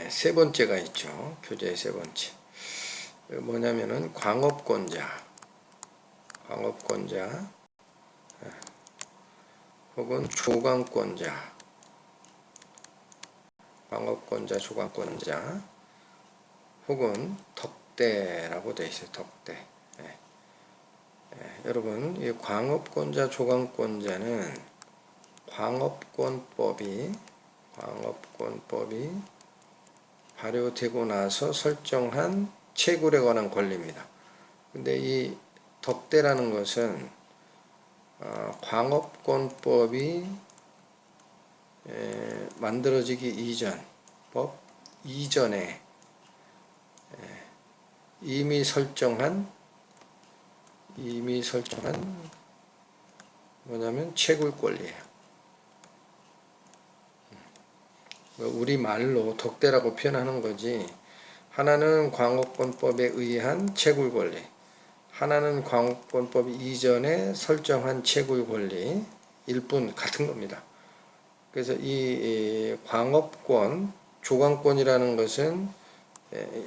세 번째가 있죠. 교재의 세 번째. 뭐냐면은 광업권자 혹은 조강권자, 광업권자, 조강권자 혹은 덕대라고 되어 있어요. 덕대. 여러분, 이 광업권자, 조강권자는 광업권법이 발효되고 나서 설정한 채굴에 관한 권리입니다. 근데 이 덕대라는 것은 광업권법이 만들어지기 이전, 법 이전에 이미 설정한 뭐냐면 채굴 권리예요. 우리 말로 덕대라고 표현하는 거지, 하나는 광업권법에 의한 채굴 권리, 하나는 광업권법 이전에 설정한 채굴 권리 일뿐 같은 겁니다. 그래서 이 광업권, 조강권이라는 것은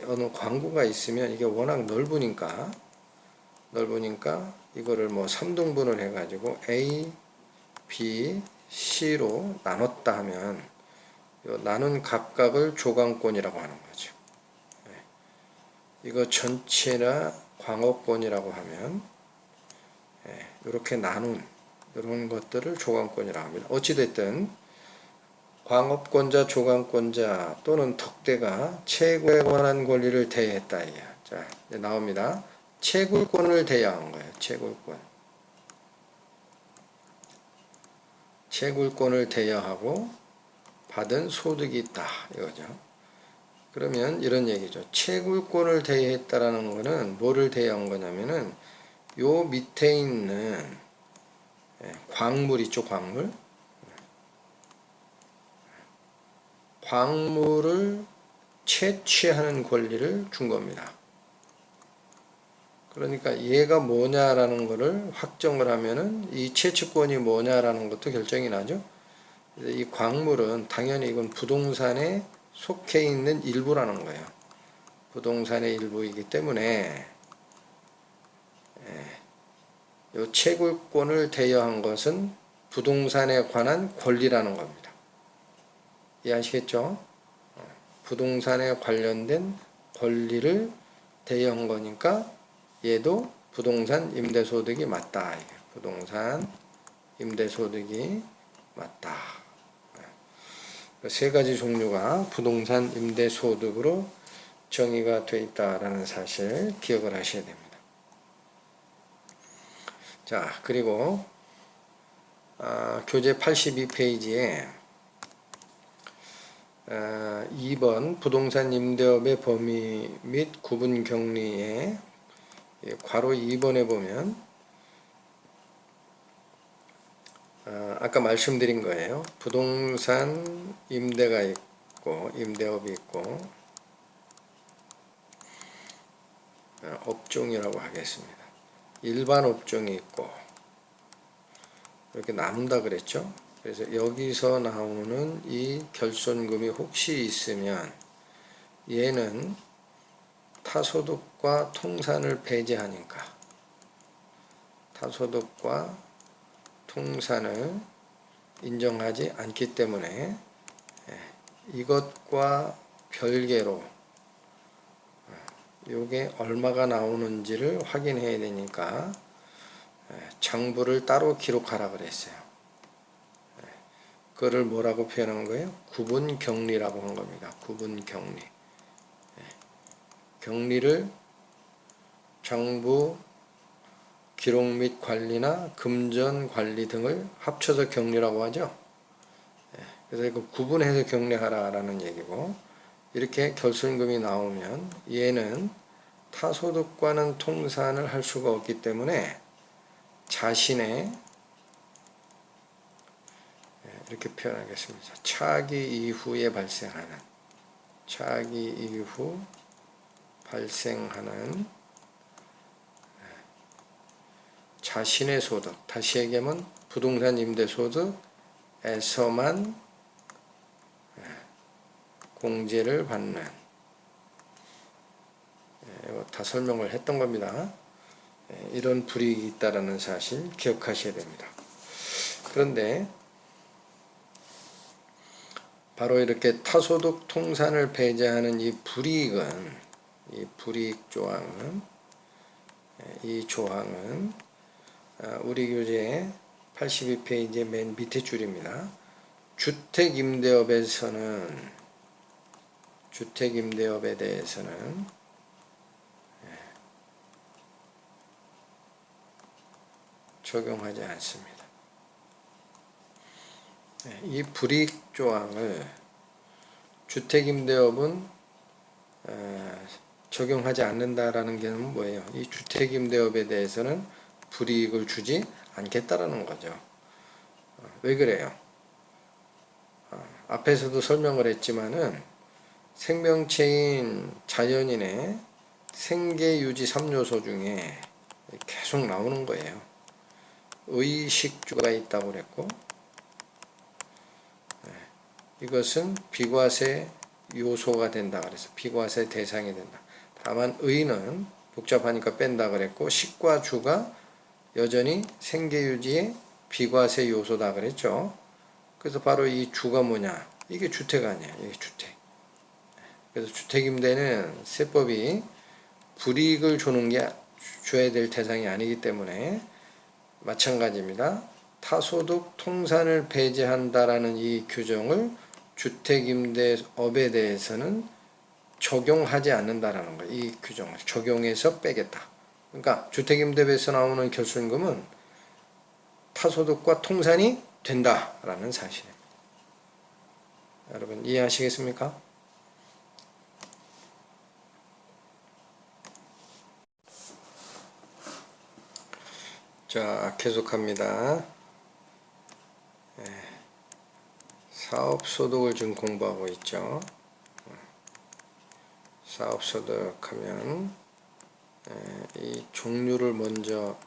어느 광구가 있으면 이게 워낙 넓으니까 이거를 뭐 3등분을 해가지고 A, B, C로 나눴다 하면 나눈 각각을 조강권이라고 하는 거죠. 이거 전체나 광업권이라고 하면 이렇게 나눈 이런 것들을 조강권이라고 합니다. 어찌됐든 광업권자, 조강권자 또는 덕대가 채굴에 관한 권리를 대여했다. 자, 이제 나옵니다. 채굴권을 대여한 거예요. 채굴권을 대여하고 받은 소득이 있다. 이거죠. 그러면 이런 얘기죠. 채굴권을 대여했다라는 거는 뭐를 대여한 거냐면은 요 밑에 있는 광물 있죠. 광물을 채취하는 권리를 준 겁니다. 그러니까 얘가 뭐냐라는 거를 확정을 하면은 이 채취권이 뭐냐라는 것도 결정이 나죠. 이 광물은 당연히 이건 부동산에 속해 있는 일부라는 거예요. 부동산의 일부이기 때문에 이 채굴권을 대여한 것은 부동산에 관한 권리라는 겁니다. 이해하시겠죠? 부동산에 관련된 권리를 대여한 거니까 얘도 부동산 임대소득이 맞다. 부동산 임대소득이 맞다. 세 가지 종류가 부동산 임대소득으로 정의가 되어 있다라는 사실 기억을 하셔야 됩니다. 자, 그리고 교재 82페이지에 2번 부동산 임대업의 범위 및 구분 경리에 괄호 2번에 보면 아까 말씀드린 거예요. 부동산 임대가 있고 임대업이 있고 업종이라고 하겠습니다. 일반 업종이 있고 이렇게 나눈다 그랬죠. 그래서 여기서 나오는 이 결손금이 혹시 있으면 얘는 타소득과 통산을 배제하니까 타소득과 통산을 인정하지 않기 때문에 이것과 별개로 요게 얼마가 나오는지를 확인해야 되니까 장부를 따로 기록하라 그랬어요. 그거를 뭐라고 표현한 거예요? 구분경리라고 한 겁니다. 구분경리. 경리를 장부 기록 및 관리나 금전 관리 등을 합쳐서 경리라고 하죠. 그래서 이거 구분해서 경리하라라는 얘기고, 이렇게 결손금이 나오면 얘는 타소득과는 통산을 할 수가 없기 때문에 자신의 이렇게 표현하겠습니다. 차기 이후 발생하는 자신의 소득, 다시 얘기하면 부동산 임대소득에서만 공제를 받는 다 설명을 했던 겁니다. 이런 불이익이 있다라는 사실 기억하셔야 됩니다. 그런데 바로 이렇게 타소득 통산을 배제하는 이 불이익은, 이 불이익 조항은, 이 조항은 우리 교재 82페이지의 맨 밑에 줄입니다. 주택임대업에 대해서는 적용하지 않습니다. 이 불이익 조항을 주택임대업은 적용하지 않는다라는 게 뭐예요? 이 주택임대업에 대해서는 불이익을 주지 않겠다라는 거죠. 왜 그래요? 앞에서도 설명을 했지만은 생명체인 자연인의 생계유지 3요소 중에 계속 나오는 거예요. 의식주가 있다고 그랬고, 이것은 비과세 요소가 된다 그래서 비과세 대상이 된다. 다만 의는 복잡하니까 뺀다 그랬고, 식과 주가 여전히 생계유지의 비과세 요소다 그랬죠. 그래서 바로 이 주가 뭐냐? 이게 주택 아니야. 이게 주택. 그래서 주택임대는 세법이 불이익을 줘야 될 대상이 아니기 때문에 마찬가지입니다. 타소득 통산을 배제한다라는 이 규정을 주택임대업에 대해서는 적용하지 않는다라는 거예요. 이 규정을 적용해서 빼겠다. 그러니까 주택임대업에서 나오는 결손금은 타소득과 통산이 된다라는 사실입니다. 여러분 이해하시겠습니까? 자, 계속합니다. 사업소득을 지금 공부하고 있죠. 사업소득 하면 이 종류를 먼저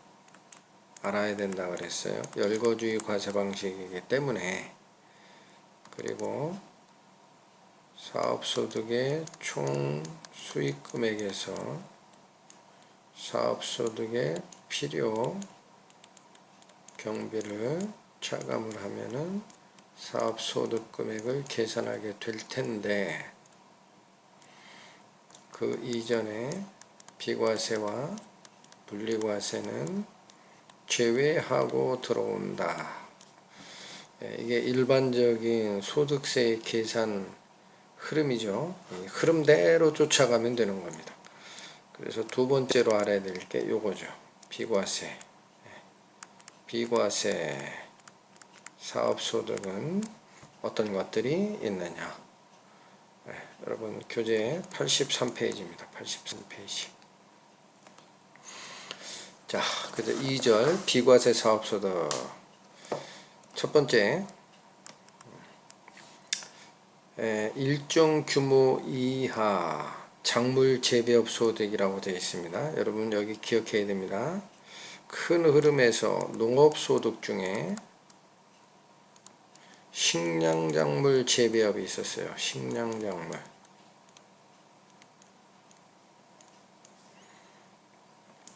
알아야 된다 그랬어요. 열거주의 과세 방식이기 때문에. 그리고 사업소득의 총 수익금액에서 사업소득의 필요 경비를 차감을 하면은 사업소득 금액을 계산하게 될 텐데, 그 이전에 비과세와 분리과세는 제외하고 들어온다. 이게 일반적인 소득세의 계산 흐름이죠. 이 흐름대로 쫓아가면 되는 겁니다. 그래서 두 번째로 알아야 될 게 요거죠. 비과세. 비과세 사업소득은 어떤 것들이 있느냐. 여러분 교재 83페이지입니다. 83페이지. 자, 그래서 2절 비과세 사업소득. 첫 번째, 일정 규모 이하 작물 재배업 소득이라고 되어 있습니다. 여러분 여기 기억해야 됩니다. 큰 흐름에서 농업소득 중에 식량작물 재배업이 있었어요. 식량작물.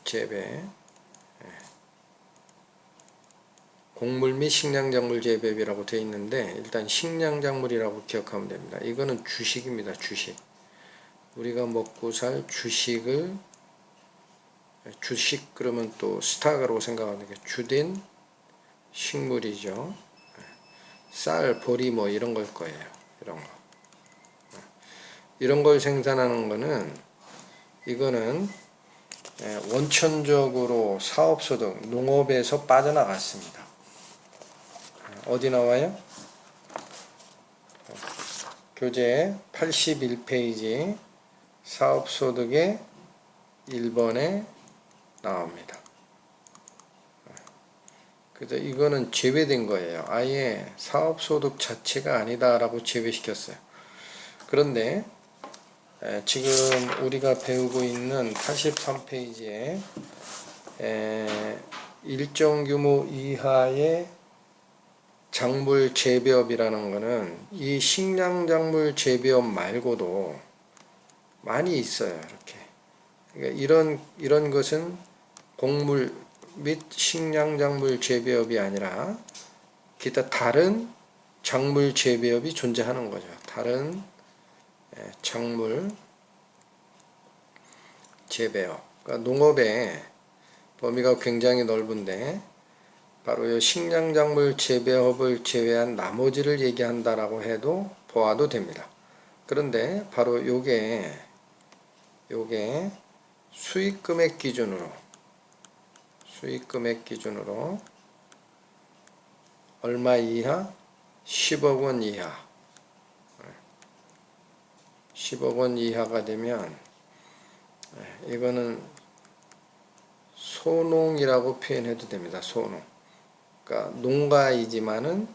재배. 곡물 및 식량작물 재배업이라고 되어 있는데, 일단 식량작물이라고 기억하면 됩니다. 이거는 주식입니다. 주식. 우리가 먹고 살 주식을, 주식 그러면 또 스타그라고 생각하는 게 주된 식물이죠. 쌀, 보리 뭐 이런 걸 거예요. 이런 거. 이런 걸 생산하는 거는, 이거는 원천적으로 사업소득, 농업에서 빠져나갔습니다. 어디 나와요? 교재 81페이지 사업소득의 1번에 나옵니다. 그래서 이거는 제외된 거예요. 아예 사업소득 자체가 아니다라고 제외시켰어요. 그런데 지금 우리가 배우고 있는 83페이지에 일정 규모 이하의 작물 재배업이라는 거는 이 식량작물 재배업 말고도 많이 있어요. 이렇게. 그러니까 이런 것은 곡물 및 식량작물 재배업이 아니라 기타 다른 작물 재배업이 존재하는 거죠. 다른 작물 재배업. 그러니까 농업의 범위가 굉장히 넓은데 바로 이 식량작물 재배업을 제외한 나머지를 얘기한다라고 해도 보아도 됩니다. 그런데 바로 요게 수익금액 기준으로 얼마 이하? 10억 원 이하. 10억 원 이하가 되면 이거는 소농이라고 표현해도 됩니다. 소농. 그러니까 농가이지만은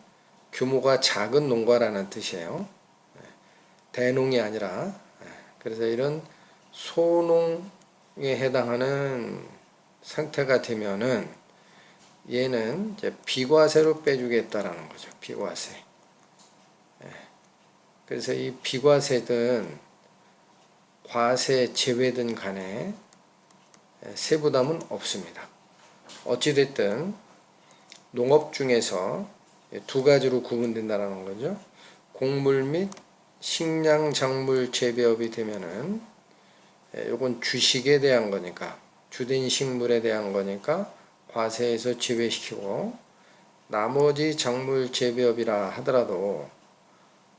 규모가 작은 농가라는 뜻이에요. 대농이 아니라. 그래서 이런 소농에 해당하는 상태가 되면은 얘는 이제 비과세로 빼주겠다라는 거죠. 비과세. 그래서 이 비과세든 과세 제외든 간에 세부담은 없습니다. 어찌됐든 농업 중에서 두 가지로 구분된다는 거죠. 곡물 및 식량 작물 재배업이 되면은 요건 주식에 대한 거니까 주된 식물에 대한 거니까 과세에서 제외시키고 나머지 작물 재배업이라 하더라도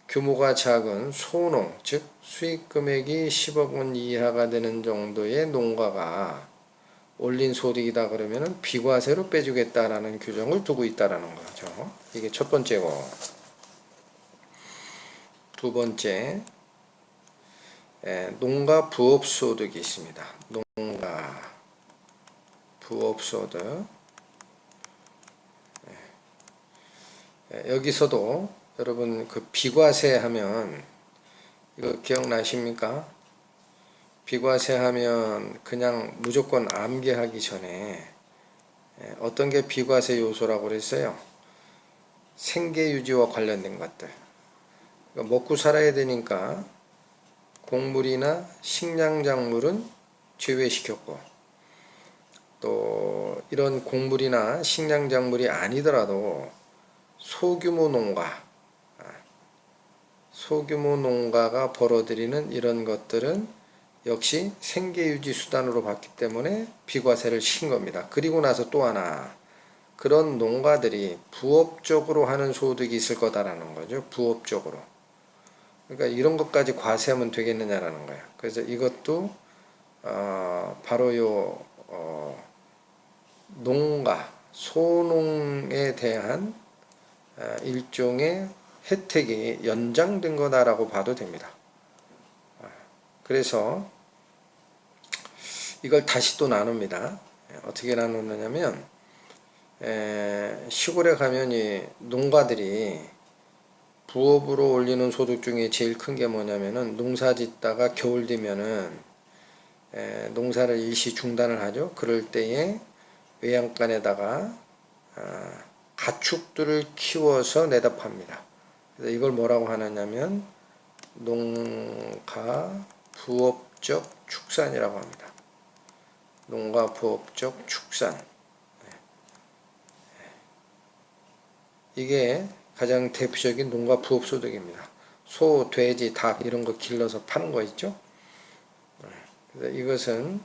규모가 작은 소농 즉 수익 금액이 10억 원 이하가 되는 정도의 농가가 올린 소득이다 그러면은 비과세로 빼주겠다라는 규정을 두고 있다라는 거죠. 이게 첫 번째고, 두 번째 농가 부업 소득이 있습니다. 농가 부업 소득. 여기서도 여러분 그 비과세 하면 이거 기억나십니까? 비과세 하면 그냥 무조건 암기하기 전에 어떤 게 비과세 요소라고 그랬어요? 생계 유지와 관련된 것들. 그러니까 먹고 살아야 되니까 곡물이나 식량작물은 제외시켰고, 또 이런 곡물이나 식량작물이 아니더라도 소규모 농가가 벌어들이는 이런 것들은 역시 생계유지 수단으로 봤기 때문에 비과세를 시킨 겁니다. 그리고 나서 또 하나, 그런 농가들이 부업적으로 하는 소득이 있을 거다라는 거죠. 부업적으로. 그러니까 이런 것까지 과세하면 되겠느냐라는 거예요. 그래서 이것도 바로 요 농가, 소농에 대한 일종의 혜택이 연장된 거다라고 봐도 됩니다. 그래서 이걸 다시 또 나눕니다. 어떻게 나누느냐면 시골에 가면 이 농가들이 부업으로 올리는 소득 중에 제일 큰 게 뭐냐면은 농사 짓다가 겨울 되면은 농사를 일시 중단을 하죠. 그럴 때에 외양간에다가 가축들을 키워서 내다 팝니다. 그래서 이걸 뭐라고 하느냐면 농가 부업적 축산이라고 합니다. 농가 부업적 축산. 이게 가장 대표적인 농가 부업 소득입니다. 소, 돼지, 닭 이런 거 길러서 파는 거 있죠. 그래서 이것은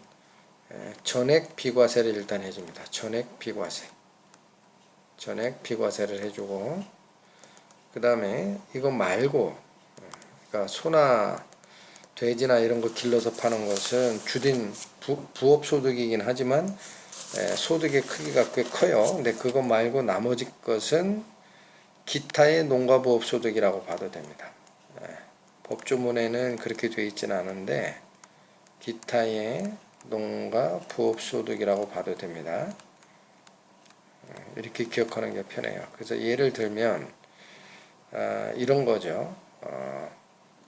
전액 비과세를 일단 해줍니다. 전액 비과세를 해주고, 그 다음에 이거 말고, 그러니까 소나 돼지나 이런 거 길러서 파는 것은 주된 부업 소득이긴 하지만 소득의 크기가 꽤 커요. 근데 그거 말고 나머지 것은 기타의 농가 부업 소득이라고 봐도 됩니다. 법조문에는 그렇게 되어 있지는 않은데 기타의 농가 부업 소득이라고 봐도 됩니다. 이렇게 기억하는 게 편해요. 그래서 예를 들면 이런 거죠.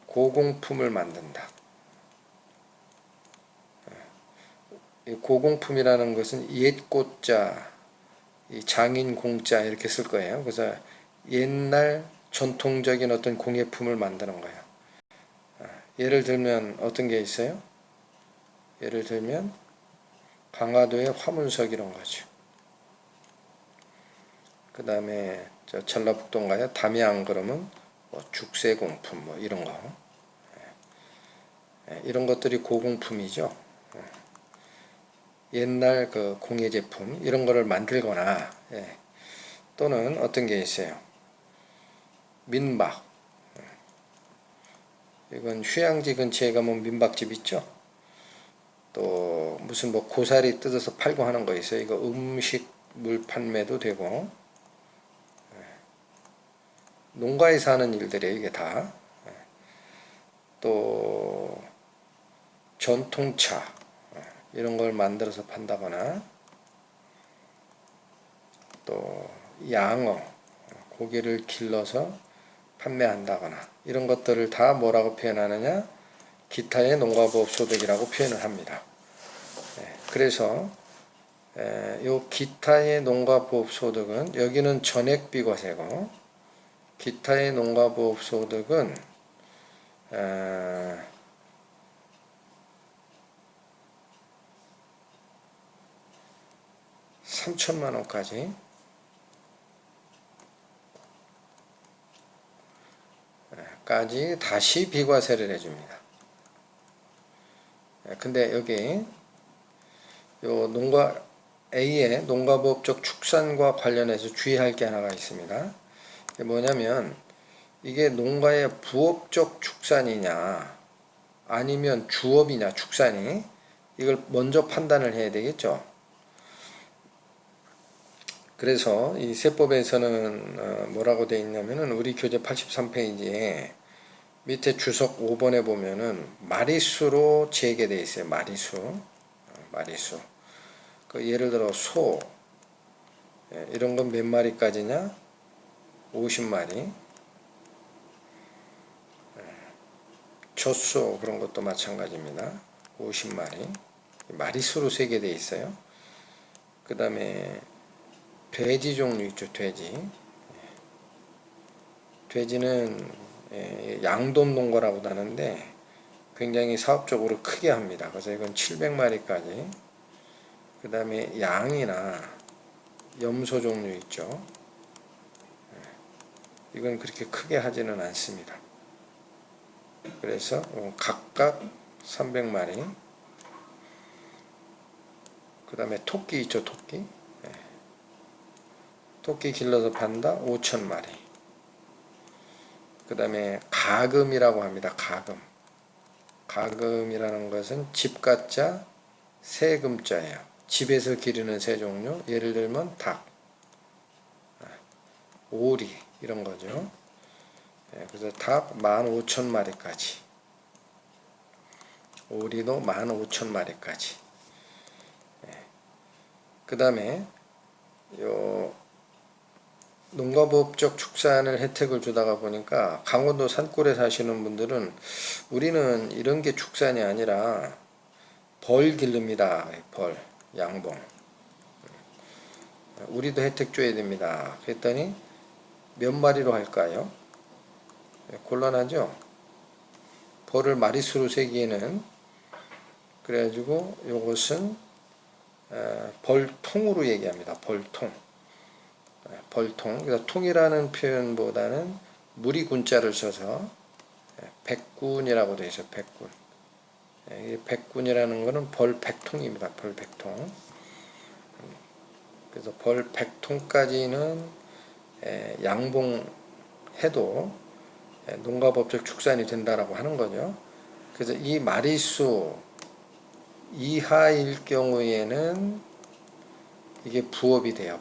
고공품을 만든다. 고공품이라는 것은 옛고자, 장인공자 이렇게 쓸 거예요. 그래서 옛날 전통적인 어떤 공예품을 만드는 거예요. 예를 들면 어떤 게 있어요? 예를 들면 강화도의 화문석 이런 거죠. 그 다음에 저 전라북도인가요? 담양 그러면 뭐 죽쇠공품 뭐 이런 거. 이런 것들이 고공품이죠. 옛날 그 공예 제품 이런 거를 만들거나 또는 어떤 게 있어요. 민박. 이건 휴양지 근처에 가면 민박집 있죠. 또 무슨 뭐 고사리 뜯어서 팔고 하는 거 있어요. 이거 음식물 판매도 되고 농가에서 하는 일들이에요. 이게 다. 또 전통차 이런 걸 만들어서 판다거나 또 양어 고기를 길러서 판매한다거나 이런 것들을 다 뭐라고 표현하느냐, 기타의 농가보업 소득이라고 표현을 합니다. 그래서 요 기타의 농가보업 소득은 여기는 전액비과세고 기타의 농가보업 소득은 3천만 원까지 다시 비과세를 해줍니다. 근데 여기 요 농가 A의 농가보업적 축산과 관련해서 주의할 게 하나가 있습니다. 이게 뭐냐면 이게 농가의 부업적 축산이냐 아니면 주업이냐 축산이 이걸 먼저 판단을 해야 되겠죠. 그래서 이 세법에서는 뭐라고 되어 있냐면은 우리 교재 83페이지에 밑에 주석 5번에 보면은 마리수로 재개되어 있어요. 마리수. 그 예를 들어 소 이런 건 몇 마리까지냐? 50마리. 젖소 그런 것도 마찬가지입니다. 50마리. 마리수로 세개되어 있어요. 그 다음에 돼지 종류 있죠. 돼지는 양돈 농가라고도 하는데 굉장히 사업적으로 크게 합니다. 그래서 이건 700마리까지. 그 다음에 양이나 염소 종류 있죠. 이건 그렇게 크게 하지는 않습니다. 그래서 각각 300마리. 그 다음에 토끼 있죠. 토끼 길러서 판다 5,000마리. 그 다음에 가금이라고 합니다. 가금이라는 것은 집가자 새금자예요. 집에서 기르는 새 종류. 예를 들면 닭, 오리 이런 거죠. 그래서 닭 15,000마리까지. 오리도 15,000마리까지. 그 다음에 요 농가보업적 축산을 혜택을 주다가 보니까 강원도 산골에 사시는 분들은 우리는 이런 게 축산이 아니라 벌 기릅니다. 양봉. 우리도 혜택 줘야 됩니다. 그랬더니 몇 마리로 할까요? 곤란하죠? 벌을 마리수로 세기에는 그래가지고 요것은 벌통으로 얘기합니다. 벌통. 그래서 통이라는 표현보다는 무리군자를 써서 백군이라고 되어 있어요. 백군이라는 것은 벌 100통입니다. 벌 100통. 그래서 벌 100통까지는 양봉해도 농가법적 축산이 된다라고 하는 거죠. 그래서 이 마리수 이하일 경우에는 이게 부업이 돼요.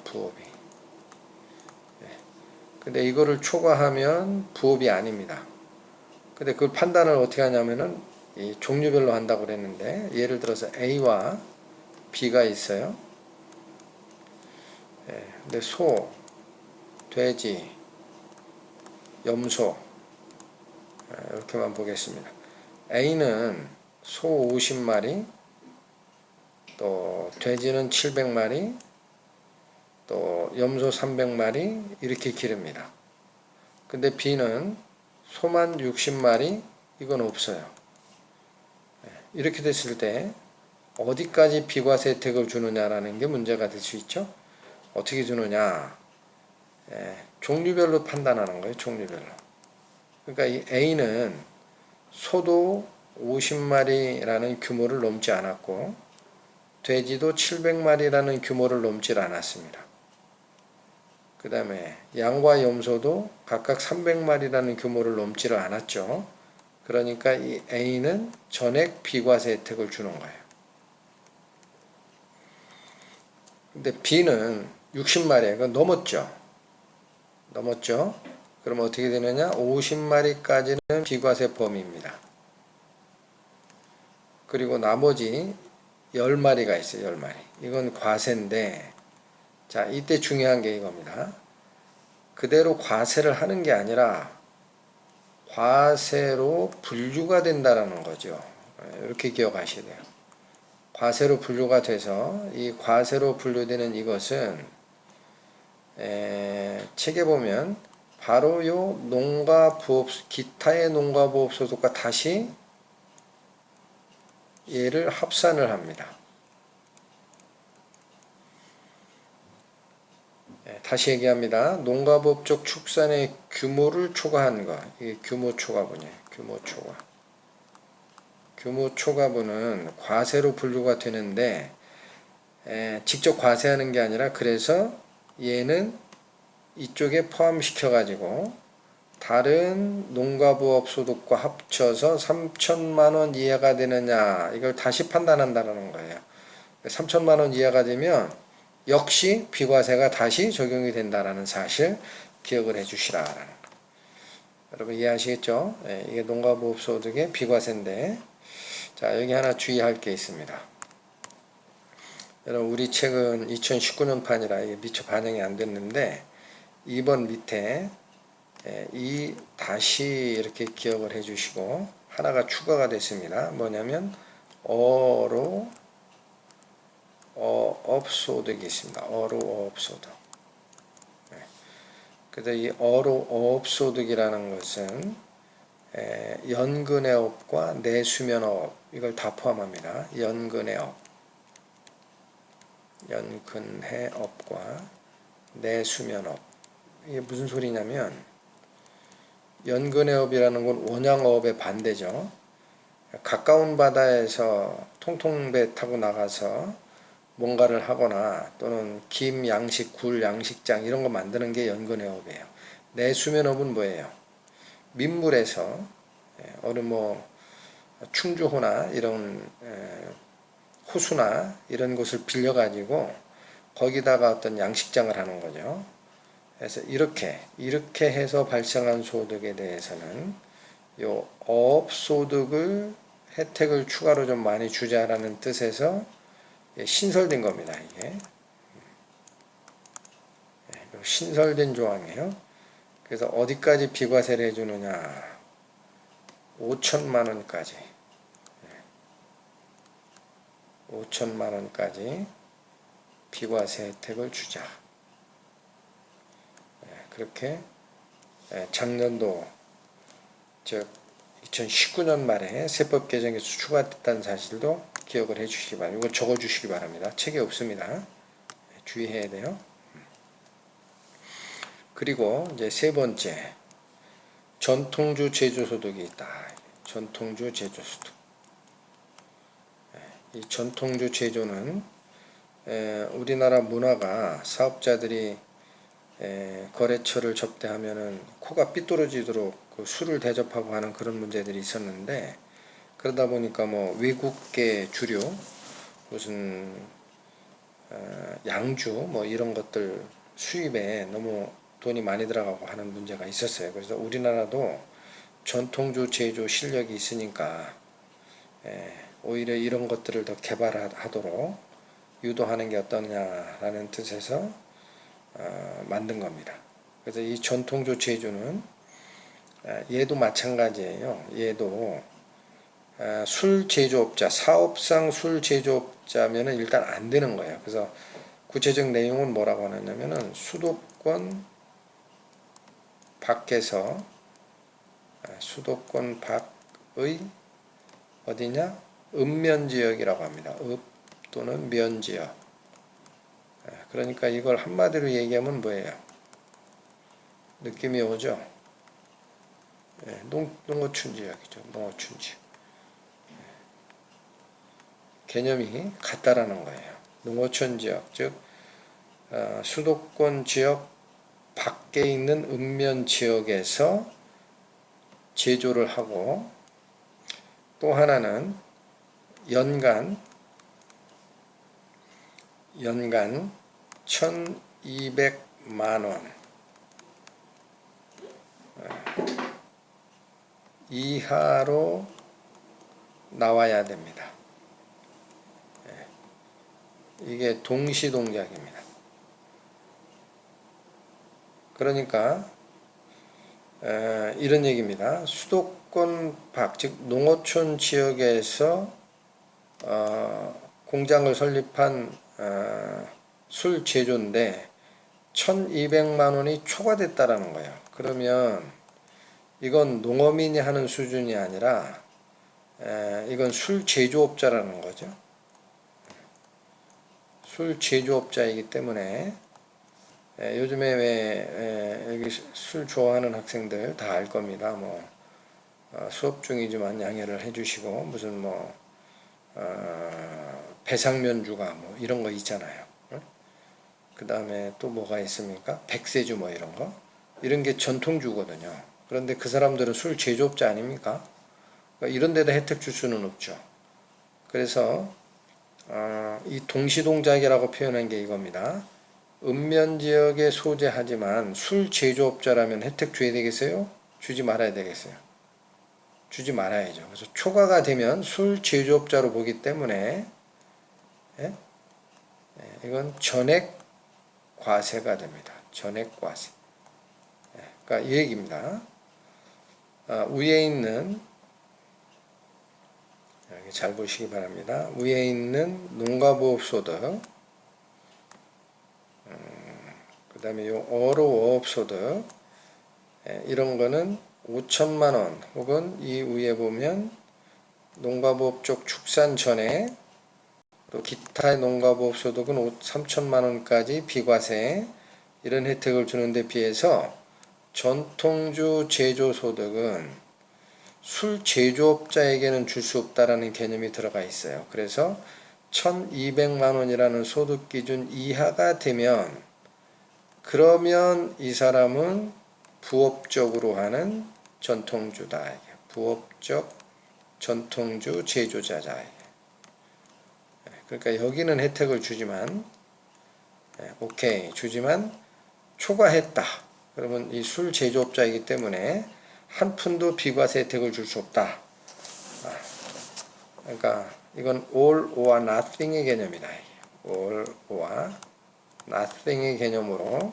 근데 이거를 초과하면 부업이 아닙니다. 근데 그걸 판단을 어떻게 하냐면은 이 종류별로 한다고 그랬는데 예를 들어서 A와 B가 있어요. 근데 소, 돼지, 염소 이렇게만 보겠습니다. A는 소 50마리, 또 돼지는 700마리, 또 염소 300마리 이렇게 기릅니다. 근데 B는 소만 60마리 이건 없어요. 이렇게 됐을 때 어디까지 비과세 혜택을 주느냐라는 게 문제가 될 수 있죠. 어떻게 주느냐? 종류별로 판단하는 거예요. 종류별로. 그러니까 이 A는 소도 50마리라는 규모를 넘지 않았고 돼지도 700마리라는 규모를 넘질 않았습니다. 그 다음에 양과 염소도 각각 300마리라는 규모를 넘지를 않았죠. 그러니까 이 A는 전액 비과세 혜택을 주는 거예요. 근데 B는 60마리가 넘었죠. 그럼 어떻게 되느냐? 50마리까지는 비과세 범위입니다. 그리고 나머지 10마리가 있어요. 10마리. 이건 과세인데, 자, 이때 중요한 게 이겁니다. 그대로 과세를 하는 게 아니라 과세로 분류가 된다라는 거죠. 이렇게 기억하셔야 돼요. 과세로 분류가 돼서 이 과세로 분류되는 이것은 책에 보면 바로 요 기타의 농가부업소득과 다시 얘를 합산을 합니다. 다시 얘기합니다. 농가부업적 축산의 규모를 초과한 거. 이게 규모 초과분이에요. 규모 초과분은 과세로 분류가 되는데 직접 과세하는 게 아니라 그래서 얘는 이쪽에 포함시켜 가지고 다른 농가부업 소득과 합쳐서 3천만원 이하가 되느냐 이걸 다시 판단한다는 거예요. 3천만원 이하가 되면 역시 비과세가 다시 적용이 된다는 사실 기억을 해 주시라라는 거. 여러분 이해하시겠죠? 이게 농가부업 소득의 비과세인데, 자, 여기 하나 주의할 게 있습니다. 여러분 우리 책은 2019년 판이라 이게 미처 반영이 안 됐는데 2번 밑에 이 다시 이렇게 기억을 해 주시고 하나가 추가가 됐습니다. 뭐냐면 어업소득이 있습니다. 어업소득. 그래서 이 어업소득이라는 것은 연근해업과 내수면업 이걸 다 포함합니다. 연근해업과 내수면업. 이게 무슨 소리냐면 연근해업이라는 건 원양어업의 반대죠. 가까운 바다에서 통통배 타고 나가서 뭔가를 하거나 또는 김 양식, 굴 양식장 이런 거 만드는 게 연근해업이에요. 내수면업은 뭐예요? 민물에서 어느 충주호나 이런 호수나 이런 곳을 빌려 가지고 거기다가 어떤 양식장을 하는 거죠. 그래서 이렇게 해서 발생한 소득에 대해서는 요 어업소득을 혜택을 추가로 좀 많이 주자라는 뜻에서 신설된 겁니다. 이게 신설된 조항이에요. 그래서 어디까지 비과세를 해주느냐? 5천만원까지 5천만원까지 비과세 혜택을 주자. 그렇게 작년도 즉 2019년 말에 세법 개정에서 추가됐다는 사실도 기억을 해 주시기 바랍니다. 이거 적어 주시기 바랍니다. 책에 없습니다. 주의해야 돼요. 그리고 이제 세 번째, 전통주 제조소득이 있다. 전통주 제조소득. 이 전통주 제조는 우리나라 문화가 사업자들이 거래처를 접대하면은 코가 삐뚤어지도록 그 술을 대접하고 하는 그런 문제들이 있었는데, 그러다 보니까 외국계 주류 무슨 양주 이런 것들 수입에 너무 돈이 많이 들어가고 하는 문제가 있었어요. 그래서 우리나라도 전통주 제조 실력이 있으니까 오히려 이런 것들을 더 개발하도록 유도하는 게 어떠냐라는 뜻에서 만든 겁니다. 그래서 이 전통주 제조는 얘도 마찬가지예요. 얘도 술 제조업자, 사업상 술 제조업자면은 일단 안 되는 거예요. 그래서 구체적 내용은 뭐라고 하느냐면은 수도권 밖의 어디냐? 읍면지역이라고 합니다. 읍 또는 면지역. 그러니까 이걸 한마디로 얘기하면 뭐예요? 느낌이 오죠? 농어촌 지역이죠. 농어촌 지역. 개념이 같다라는 거예요. 농어촌 지역, 즉 수도권 지역 밖에 있는 읍면 지역에서 제조를 하고, 또 하나는 연간 1200만 원 이하로 나와야 됩니다. 이게 동시동작입니다. 그러니까 이런 얘기입니다. 수도권 밖, 즉 농어촌 지역에서 공장을 설립한 술 제조인데 1200만 원이 초과됐다라는 거예요. 그러면 이건 농어민이 하는 수준이 아니라 이건 술 제조업자라는 거죠. 술 제조업자이기 때문에 요즘에 왜 여기 술 좋아하는 학생들 다 알 겁니다. 뭐 수업 중이지만 양해를 해주시고, 무슨 뭐 배상면주가 뭐 이런 거 있잖아요. 그 다음에 또 뭐가 있습니까? 백세주 뭐 이런 거, 이런 게 전통주거든요. 그런데 그 사람들은 술 제조업자 아닙니까? 그러니까 이런 데다 혜택 줄 수는 없죠. 그래서 이 동시동작이라고 표현한 게 이겁니다. 읍면지역에 소재하지만 술 제조업자라면 혜택 줘야 되겠어요? 주지 말아야 되겠어요? 주지 말아야죠. 그래서 초과가 되면 술 제조업자로 보기 때문에 이건 전액 과세가 됩니다. 전액 과세. 그러니까 이 얘기입니다. 위에 있는, 여기 잘 보시기 바랍니다. 위에 있는 농가보업소득, 그 다음에 요 어로어업소득, 이런 거는 5천만 원, 혹은 이 위에 보면 농가보업 쪽 축산전에, 또 기타의 농가보업 소득은 3천만 원까지 비과세, 이런 혜택을 주는 데 비해서 전통주 제조 소득은 술 제조업자에게는 줄 수 없다라는 개념이 들어가 있어요. 그래서 1200만 원이라는 소득 기준 이하가 되면, 그러면 이 사람은 부업적으로 하는 전통주다. 부업적 전통주 제조자자. 그러니까 여기는 혜택을 주지만, 오케이 주지만 초과했다. 그러면 이 술 제조업자이기 때문에 한 푼도 비과세 혜택을 줄 수 없다. 그러니까 이건 all or nothing의 개념이다. all or nothing의 개념으로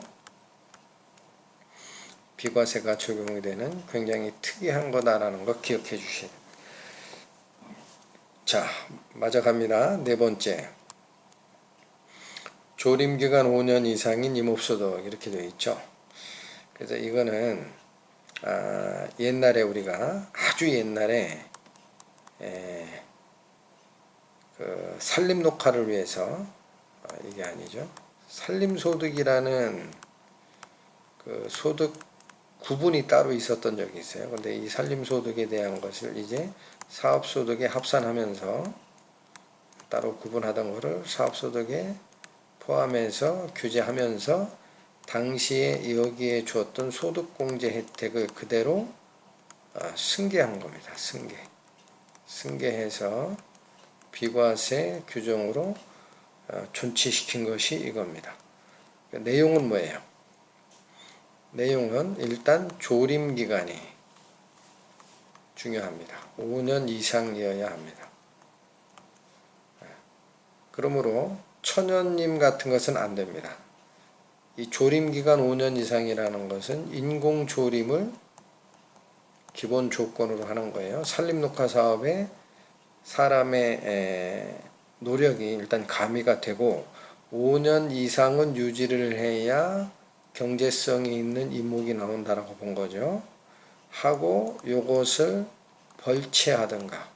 비과세가 적용이 되는 굉장히 특이한 거다라는 거 기억해 주시면. 자, 맞아 갑니다. 네 번째. 조림기간 5년 이상인 임업소득, 이렇게 되어 있죠. 그래서 이거는 옛날에 우리가, 아주 옛날에 그 산림녹화를 위해서, 이게 아니죠. 산림소득이라는 그 소득 구분이 따로 있었던 적이 있어요. 그런데 이 산림소득에 대한 것을 이제 사업소득에 합산하면서 따로 구분하던 것을 사업소득에 포함해서 규제하면서 당시에 여기에 주었던 소득공제 혜택을 그대로 승계한 겁니다. 승계해서 비과세 규정으로 존치시킨 것이 이겁니다. 그러니까 내용은 뭐예요? 내용은 일단 조림기간이 중요합니다. 5년 이상이어야 합니다. 그러므로 천연임 같은 것은 안 됩니다. 이 조림기간 5년 이상이라는 것은 인공조림을 기본 조건으로 하는 거예요. 산림녹화 사업에 사람의 노력이 일단 가미가 되고 5년 이상은 유지를 해야 경제성이 있는 이목이 나온다라고 본 거죠. 하고 요것을 벌채하든가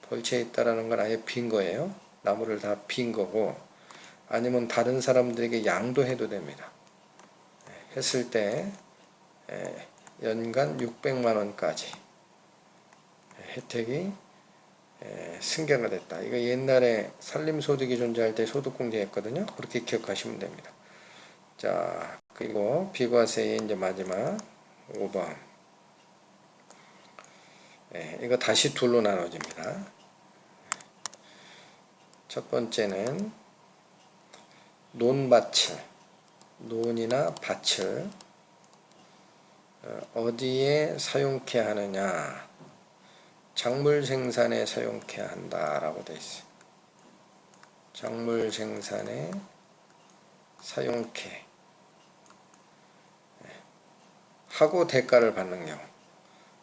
걸쳐 있다라는 건 아예 빈 거예요. 나무를 다 빈 거고, 아니면 다른 사람들에게 양도해도 됩니다. 했을 때 연간 600만 원까지 혜택이 승계가 됐다. 이거 옛날에 산림소득이 존재할 때 소득공제했거든요. 그렇게 기억하시면 됩니다. 자, 그리고 비과세의 이제 마지막 5번. 이거 다시 둘로 나눠집니다. 첫 번째는 논밭을, 논이나 밭을 어디에 사용케 하느냐, 작물 생산에 사용케 한다라고 되어 있어요. 작물 생산에 사용케 하고 대가를 받는 경우.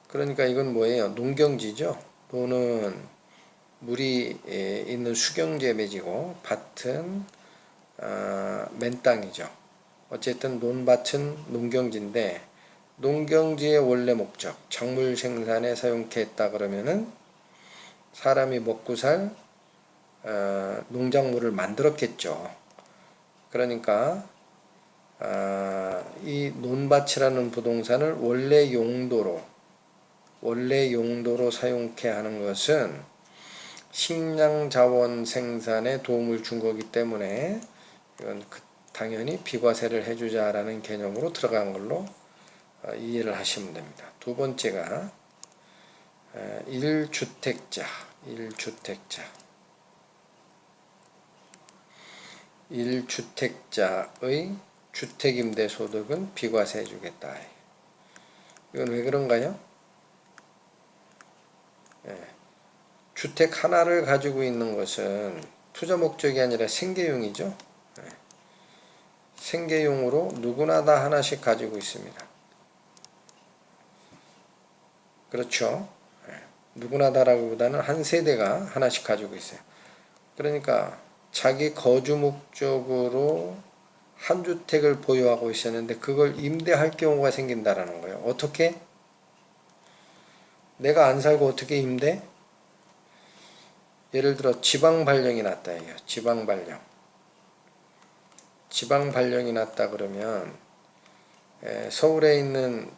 그러니까 이건 뭐예요? 농경지죠. 논은 물이 있는 수경지에 맺이고 밭은 맨 땅이죠. 어쨌든 논밭은 농경지인데, 농경지의 원래 목적, 작물 생산에 사용케 했다 그러면은 사람이 먹고 살 농작물을 만들었겠죠. 그러니까 이 논밭이라는 부동산을 원래 용도로 사용케 하는 것은 식량자원 생산에 도움을 준 거기 때문에 이건 당연히 비과세를 해주자라는 개념으로 들어간 걸로 이해를 하시면 됩니다. 두 번째가 1주택자의 주택임대소득은 비과세 해주겠다. 이건 왜 그런가요? 주택 하나를 가지고 있는 것은 투자 목적이 아니라 생계용이죠. 생계용으로 누구나 다 하나씩 가지고 있습니다. 그렇죠. 누구나 다라기보다는 한 세대가 하나씩 가지고 있어요. 그러니까 자기 거주 목적으로 한 주택을 보유하고 있었는데 그걸 임대할 경우가 생긴다라는 거예요. 어떻게? 내가 안 살고 어떻게 임대? 예를 들어 지방 발령이 났다 이게요. 지방 발령이 났다 그러면 서울에 있는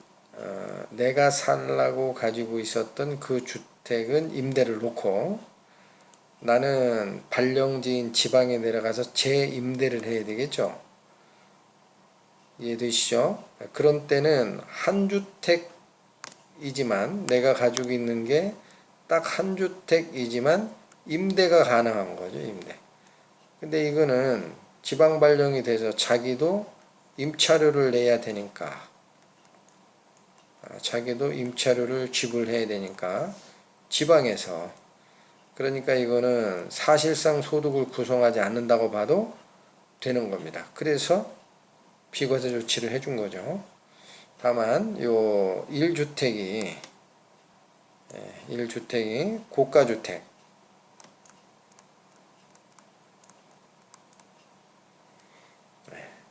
내가 살라고 가지고 있었던 그 주택은 임대를 놓고 나는 발령지인 지방에 내려가서 재임대를 해야 되겠죠. 이해되시죠? 그런 때는 한 주택이지만 내가 가지고 있는 게 딱 한 주택이지만 임대가 가능한 거죠. 임대. 근데 이거는 지방 발령이 돼서 자기도 임차료를 내야 되니까, 자기도 임차료를 지불해야 되니까 지방에서, 그러니까 이거는 사실상 소득을 구성하지 않는다고 봐도 되는 겁니다. 그래서 비과세 조치를 해준 거죠. 다만 요 1주택이 고가주택,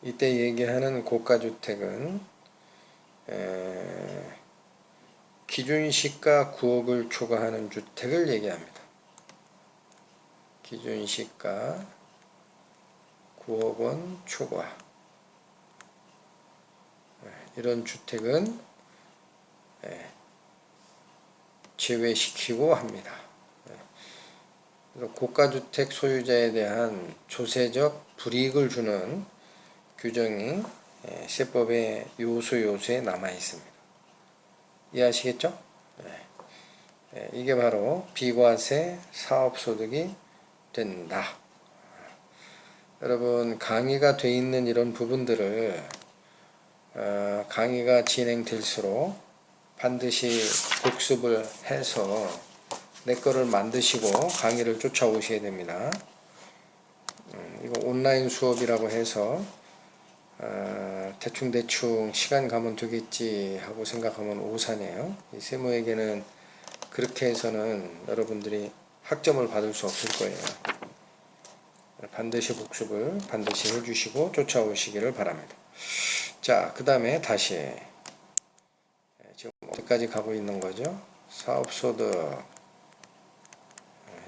이때 얘기하는 고가주택은 기준시가 9억을 초과하는 주택을 얘기합니다. 기준시가 9억 원 초과. 이런 주택은 제외시키고 합니다. 그래서 고가주택 소유자에 대한 조세적 불이익을 주는 규정이 세법의 요소에 남아 있습니다. 이해하시겠죠? 이게 바로 비과세 사업소득이 된다. 여러분, 강의가 돼 있는 이런 부분들을 강의가 진행될수록 반드시 복습을 해서 내 거를 만드시고 강의를 쫓아오셔야 됩니다. 이거 온라인 수업이라고 해서 대충 시간 가면 되겠지 하고 생각하면 오산이에요. 이 세무에게는 그렇게 해서는 여러분들이 학점을 받을 수 없을 거예요. 반드시 복습을 반드시 해주시고 쫓아오시기를 바랍니다. 자, 그 다음에 다시 지금 어디까지 가고 있는 거죠? 사업소득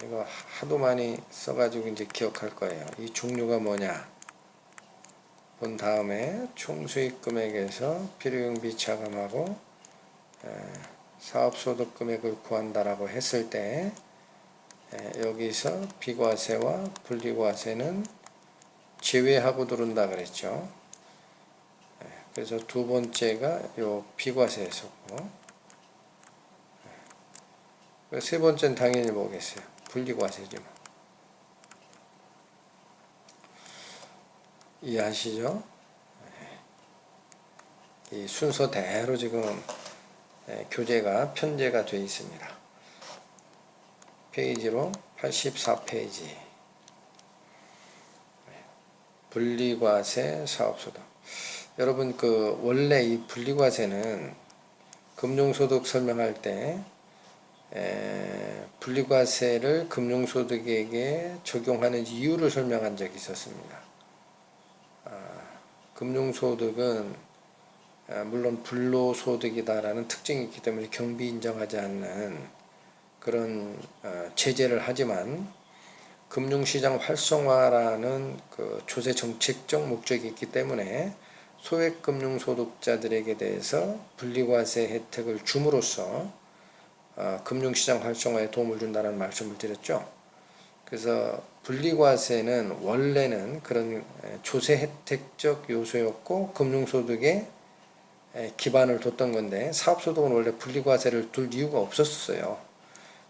이거 하도 많이 써가지고 이제 기억할 거예요. 이 종류가 뭐냐 본 다음에 총수익 금액에서 필요경비 차감하고 사업소득 금액을 구한다라고 했을 때 여기서 비과세와 분리과세는 제외하고 들어온다 그랬죠. 그래서 두 번째가 요 비과세였었고, 세 번째는 당연히 뭐겠어요? 분리과세죠. 이해하시죠? 이 순서대로 지금 교재가 편제가 되어 있습니다. 페이지로 84페이지. 분리과세 사업소득. 여러분 원래 이 분리과세는 금융소득 설명할 때 분리과세를 금융소득에게 적용하는 이유를 설명한 적이 있었습니다. 금융소득은 물론 불로소득이다라는 특징이 있기 때문에 경비 인정하지 않는 그런 제재를 하지만 금융시장 활성화라는 조세 정책적 목적이 있기 때문에 소액 금융소득자들에게 대해서 분리과세 혜택을 줌으로써 금융시장 활성화에 도움을 준다는 말씀을 드렸죠. 그래서 분리과세는 원래는 그런 조세 혜택적 요소였고 금융소득에 기반을 뒀던 건데 사업소득은 원래 분리과세를 둘 이유가 없었어요.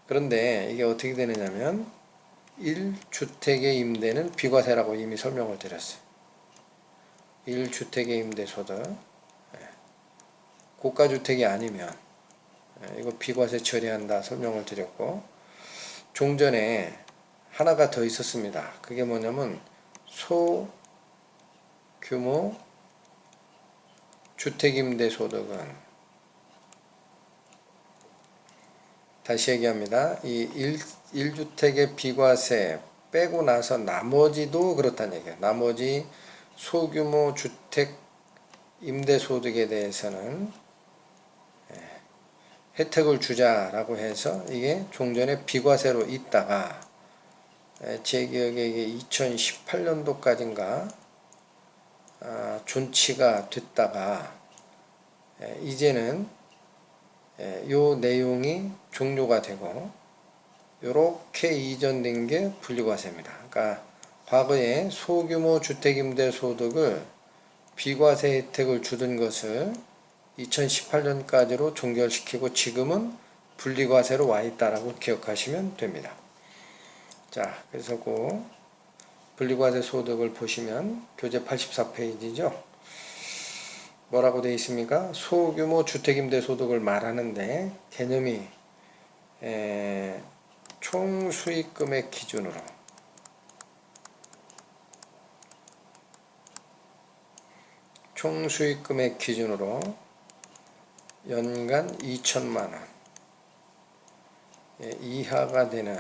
그런데 이게 어떻게 되느냐면 1주택의 임대는 비과세라고 이미 설명을 드렸어요. 1주택의 임대소득 고가주택이 아니면 이거 비과세 처리한다 설명을 드렸고, 종전에 하나가 더 있었습니다. 그게 뭐냐면 소규모 주택임대소득은, 다시 얘기합니다. 이 1주택의 비과세 빼고 나서 나머지도 그렇다는 얘기예요. 나머지 소규모 주택 임대소득에 대해서는 혜택을 주자라고 해서 이게 종전에 비과세로 있다가 제 기억에 이게 2018년도까지인가 존치가 됐다가 이제는 요 내용이 종료가 되고 요렇게 이전된 게 분리과세입니다. 그러니까 과거에 소규모 주택임대소득을 비과세 혜택을 주던 것을 2018년까지로 종결시키고 지금은 분리과세로 와 있다라고 기억하시면 됩니다. 자, 그래서 그 분리과세 소득을 보시면 교재 84페이지죠. 뭐라고 되어 있습니까? 소규모 주택임대소득을 말하는데 개념이 총수익금액 기준으로 연간 2천만원 이하가 되는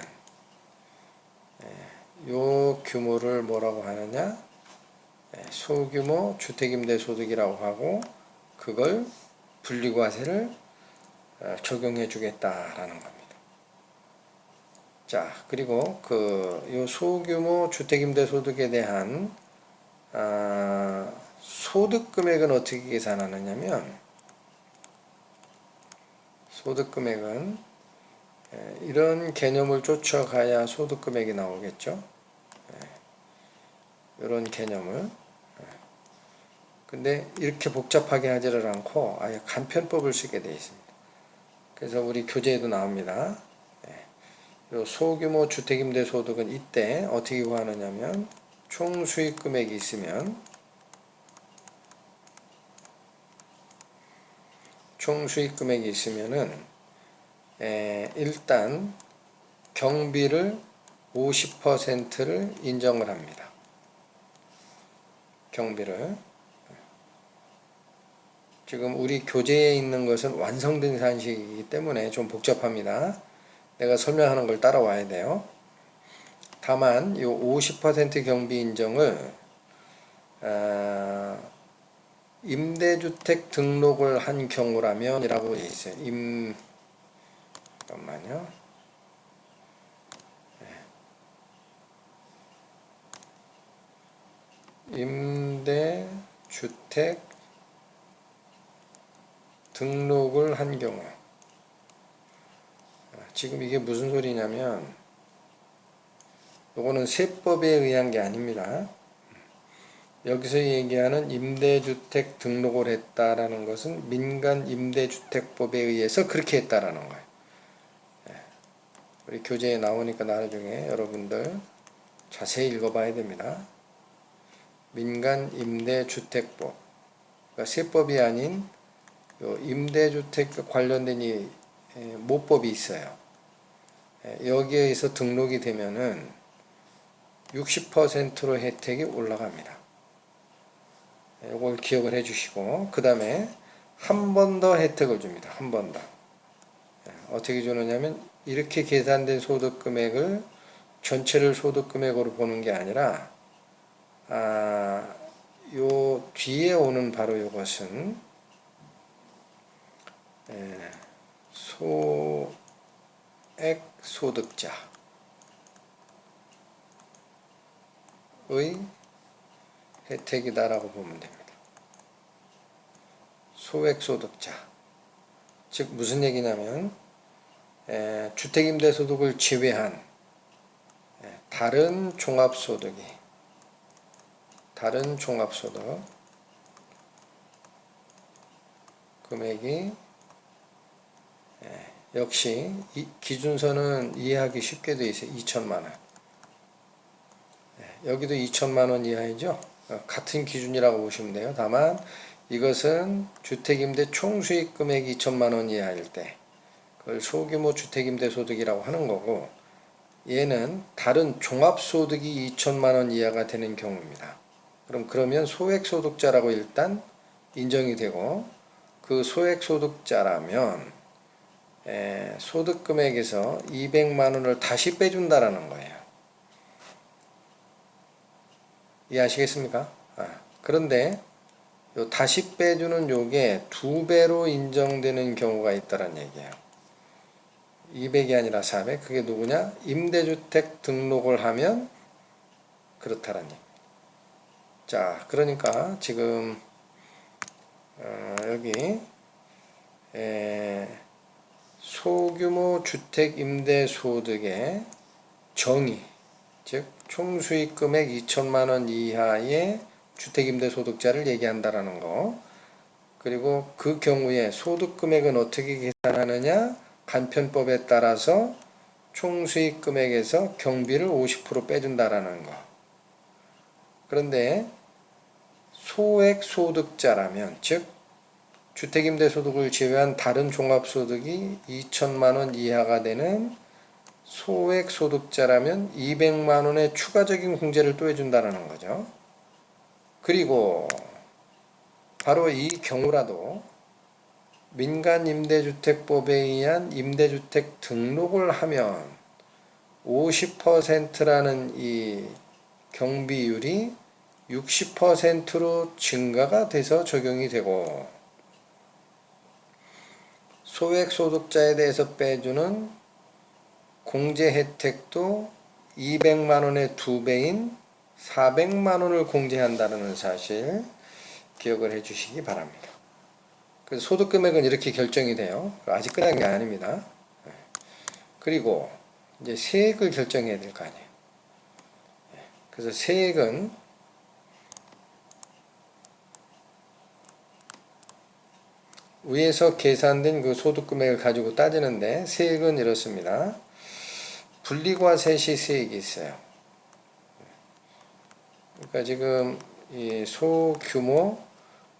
요 규모를 뭐라고 하느냐? 소규모 주택임대소득이라고 하고 그걸 분리과세를 적용해 주겠다라는 겁니다. 자, 그리고 요 소규모 주택임대소득에 대한 소득금액은 어떻게 계산하느냐면, 소득금액은 이런 개념을 쫓아가야 소득금액이 나오겠죠. 이런 개념을. 근데 이렇게 복잡하게 하지를 않고 아예 간편법을 쓰게 되어 있습니다. 그래서 우리 교재에도 나옵니다. 요 소규모 주택임대소득은 이때 어떻게 구하느냐면 총수익금액이 있으면 일단 경비를 50%를 인정을 합니다. 경비를. 지금 우리 교재에 있는 것은 완성된 산식이기 때문에 좀 복잡합니다. 내가 설명하는 걸 따라와야 돼요. 다만 이 50% 경비 인정을 임대주택 등록을 한 경우라면 이라고 되어 있어요. 잠깐만요. 임대주택 등록을 한 경우, 지금 이게 무슨 소리냐면 요거는 세법에 의한 게 아닙니다. 여기서 얘기하는 임대주택 등록을 했다라는 것은 민간임대주택법에 의해서 그렇게 했다라는 거예요. 우리 교재에 나오니까 나중에 여러분들 자세히 읽어봐야 됩니다. 민간임대주택법, 그러니까 세법이 아닌 임대주택 관련된 이 모법이 있어요. 여기에 의해서 등록이 되면은 60%로 혜택이 올라갑니다. 이걸 기억을 해주시고, 그 다음에 한 번 더 혜택을 줍니다. 한 번 더. 어떻게 주느냐면 이렇게 계산된 소득금액을 전체를 소득금액으로 보는 게 아니라 요 뒤에 오는 바로 이것은 소액소득자의 혜택이다라고 보면 됩니다. 소액소득자, 즉 무슨 얘기냐면 주택임대소득을 제외한 다른 종합소득 금액이 역시 이 기준선은 이해하기 쉽게 되어 있어요. 2천만원. 여기도 2천만원 이하이죠. 같은 기준이라고 보시면 돼요. 다만 이것은 주택임대 총수익 금액이 2천만원 이하일 때 그걸 소규모 주택임대소득이라고 하는 거고, 얘는 다른 종합소득이 2천만원 이하가 되는 경우입니다. 그러면 소액소득자라고 일단 인정이 되고, 그 소액소득자라면 소득금액에서 200만원을 다시 빼준다라는 거예요. 이해하시겠습니까? 그런데 요 다시 빼주는 요게 2배로 인정되는 경우가 있다는 얘기예요. 200이 아니라 400. 그게 누구냐? 임대주택 등록을 하면 그렇다는 얘기. 자, 그러니까 지금 여기 소규모 주택 임대소득의 정의, 즉 총수익 금액 2천만원 이하의 주택임대소득자를 얘기한다라는 거, 그리고 그 경우에 소득금액은 어떻게 계산하느냐, 간편법에 따라서 총수익 금액에서 경비를 50% 빼준다라는 거. 그런데 소액소득자라면, 즉 주택임대소득을 제외한 다른 종합소득이 2천만원 이하가 되는 소액소득자라면 200만원의 추가적인 공제를 또 해준다는 거죠. 그리고 바로 이 경우라도 민간임대주택법에 의한 임대주택 등록을 하면 50%라는 이 경비율이 60%로 증가가 돼서 적용이 되고, 소액소득자에 대해서 빼주는 공제 혜택도 200만원의 2배인 400만원을 공제한다는 사실 기억을 해 주시기 바랍니다. 그래서 소득금액은 이렇게 결정이 돼요. 아직 끝난 게 아닙니다. 그리고 이제 세액을 결정해야 될 거 아니에요. 그래서 세액은 위에서 계산된 그 소득금액을 가지고 따지는데, 세액은 이렇습니다. 분리과세 시세액이 있어요. 그러니까 지금 이 소규모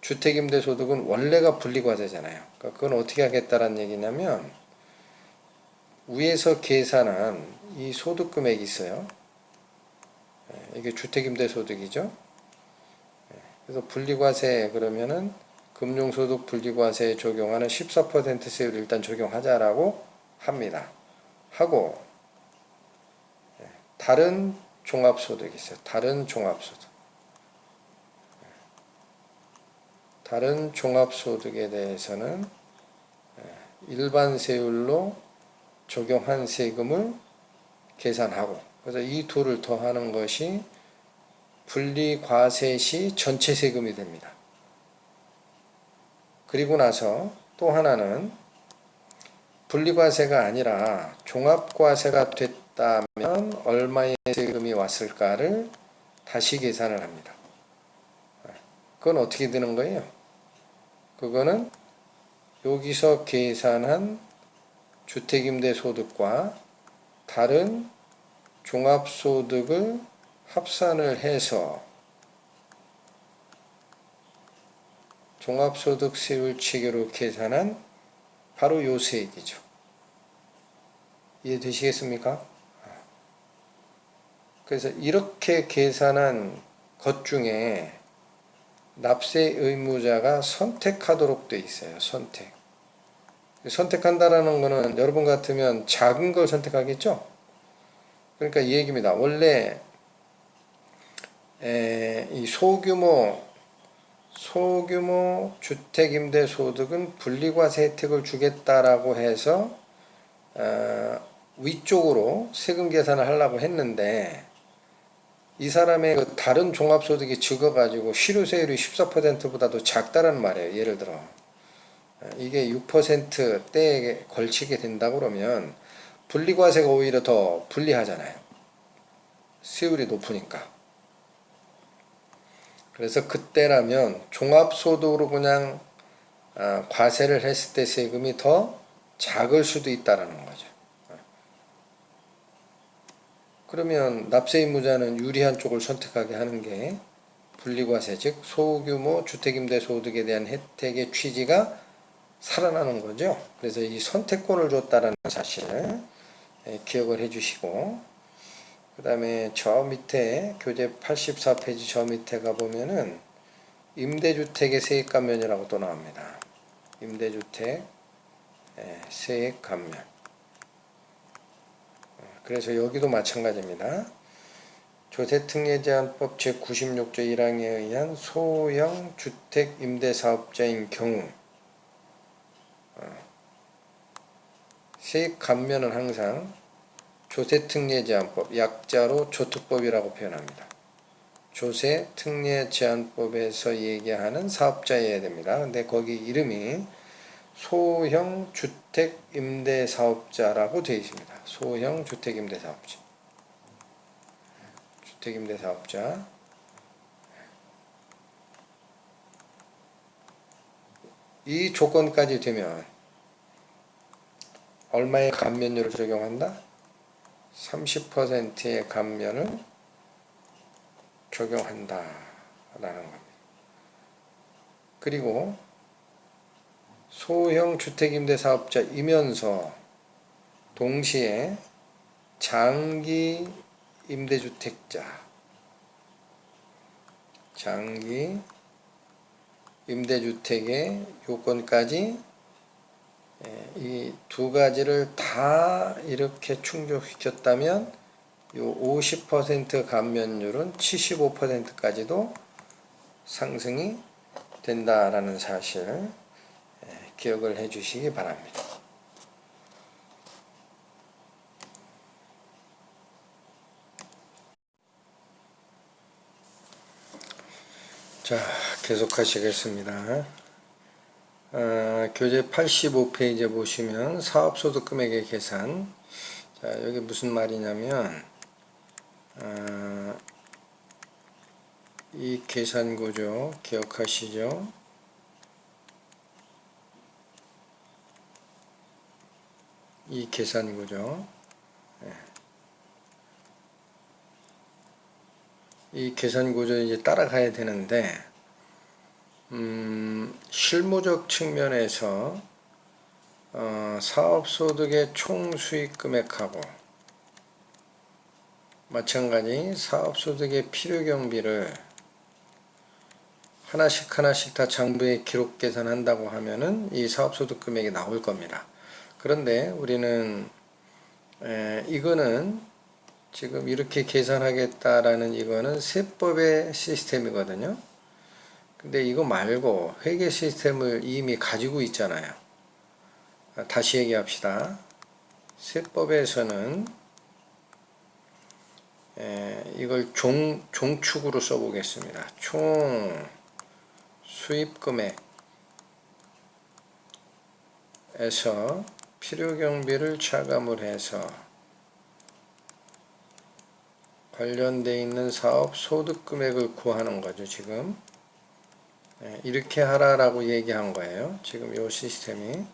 주택임대소득은 원래가 분리과세잖아요. 그러니까 그건 어떻게 하겠다라는 얘기냐면, 위에서 계산한 이 소득금액이 있어요. 이게 주택임대소득이죠. 그래서 분리과세 그러면은 금융소득 분리과세에 적용하는 14% 세율을 일단 적용하자라고 합니다. 하고 다른 종합소득이 있어요. 다른 종합소득에 대해서는 일반 세율로 적용한 세금을 계산하고, 그래서 이 둘을 더하는 것이 분리과세 시 전체 세금이 됩니다. 그리고 나서 또 하나는 분리과세가 아니라 종합과세가 됐다면 얼마의 세금이 왔을까를 다시 계산을 합니다. 그건 어떻게 되는 거예요? 그거는 여기서 계산한 주택임대소득과 다른 종합소득을 합산을 해서 종합소득세율 체계로 계산한 바로 요 세액이죠. 이해되시겠습니까? 그래서 이렇게 계산한 것 중에 납세 의무자가 선택하도록 돼 있어요. 선택한다라는 거는 여러분 같으면 작은 걸 선택하겠죠? 그러니까 이 얘기입니다. 원래 이 소규모 주택임대소득은 분리과세 혜택을 주겠다라고 해서 위쪽으로 세금 계산을 하려고 했는데 이 사람의 그 다른 종합소득이 적어가지고 실효세율이 14%보다도 작다는 말이에요. 예를 들어 이게 6%대에 걸치게 된다 그러면 분리과세가 오히려 더 불리하잖아요. 세율이 높으니까. 그래서 그때라면 종합소득으로 그냥 과세를 했을 때 세금이 더 작을 수도 있다라는 거죠. 그러면 납세 의무자는 유리한 쪽을 선택하게 하는 게 분리과세, 즉 소규모 주택임대소득에 대한 혜택의 취지가 살아나는 거죠. 그래서 이 선택권을 줬다라는 사실을 기억을 해주시고, 그 다음에 저 밑에 교재 84페이지 저 밑에 가보면은 임대주택의 세액 감면이라고 또 나옵니다. 임대주택 세액 감면. 그래서 여기도 마찬가지입니다. 조세특례제한법 제96조 1항에 의한 소형 주택임대사업자인 경우 세액 감면은 항상 조세특례제한법, 약자로 조특법이라고 표현합니다. 조세특례제한법에서 얘기하는 사업자여야 됩니다. 근데 거기 이름이 소형 주택임대사업자라고 되어 있습니다. 소형 주택임대사업자. 주택임대사업자. 이 조건까지 되면 얼마의 감면율을 적용한다? 30%의 감면을 적용한다 라는 겁니다. 그리고 소형 주택임대사업자이면서 동시에 장기 임대주택자, 장기 임대주택의 요건까지 이 두 가지를 다 이렇게 충족시켰다면 요 50% 감면율은 75%까지도 상승이 된다라는 사실 기억을 해 주시기 바랍니다. 자, 계속 하시겠습니다. 교재 85페이지에 보시면 사업소득 금액의 계산. 자, 여기 무슨 말이냐면 이 계산 구조 기억하시죠? 이 계산 구조. 이 계산 구조 이제 따라가야 되는데, 실무적 측면에서 사업소득의 총수익 금액하고 마찬가지 사업소득의 필요경비를 하나씩 다 장부에 기록 계산한다고 하면은 이 사업소득 금액이 나올 겁니다. 그런데 우리는 이거는 지금 이렇게 계산하겠다라는 이거는 세법의 시스템이거든요. 근데 이거 말고 회계 시스템을 이미 가지고 있잖아요. 다시 얘기합시다. 세법에서는 이걸 종축으로 써보겠습니다. 총 수입금액에서 필요경비를 차감을 해서 관련되어 있는 사업 소득금액을 구하는 거죠. 지금 이렇게 하라라고 얘기한 거예요. 지금 이 시스템이.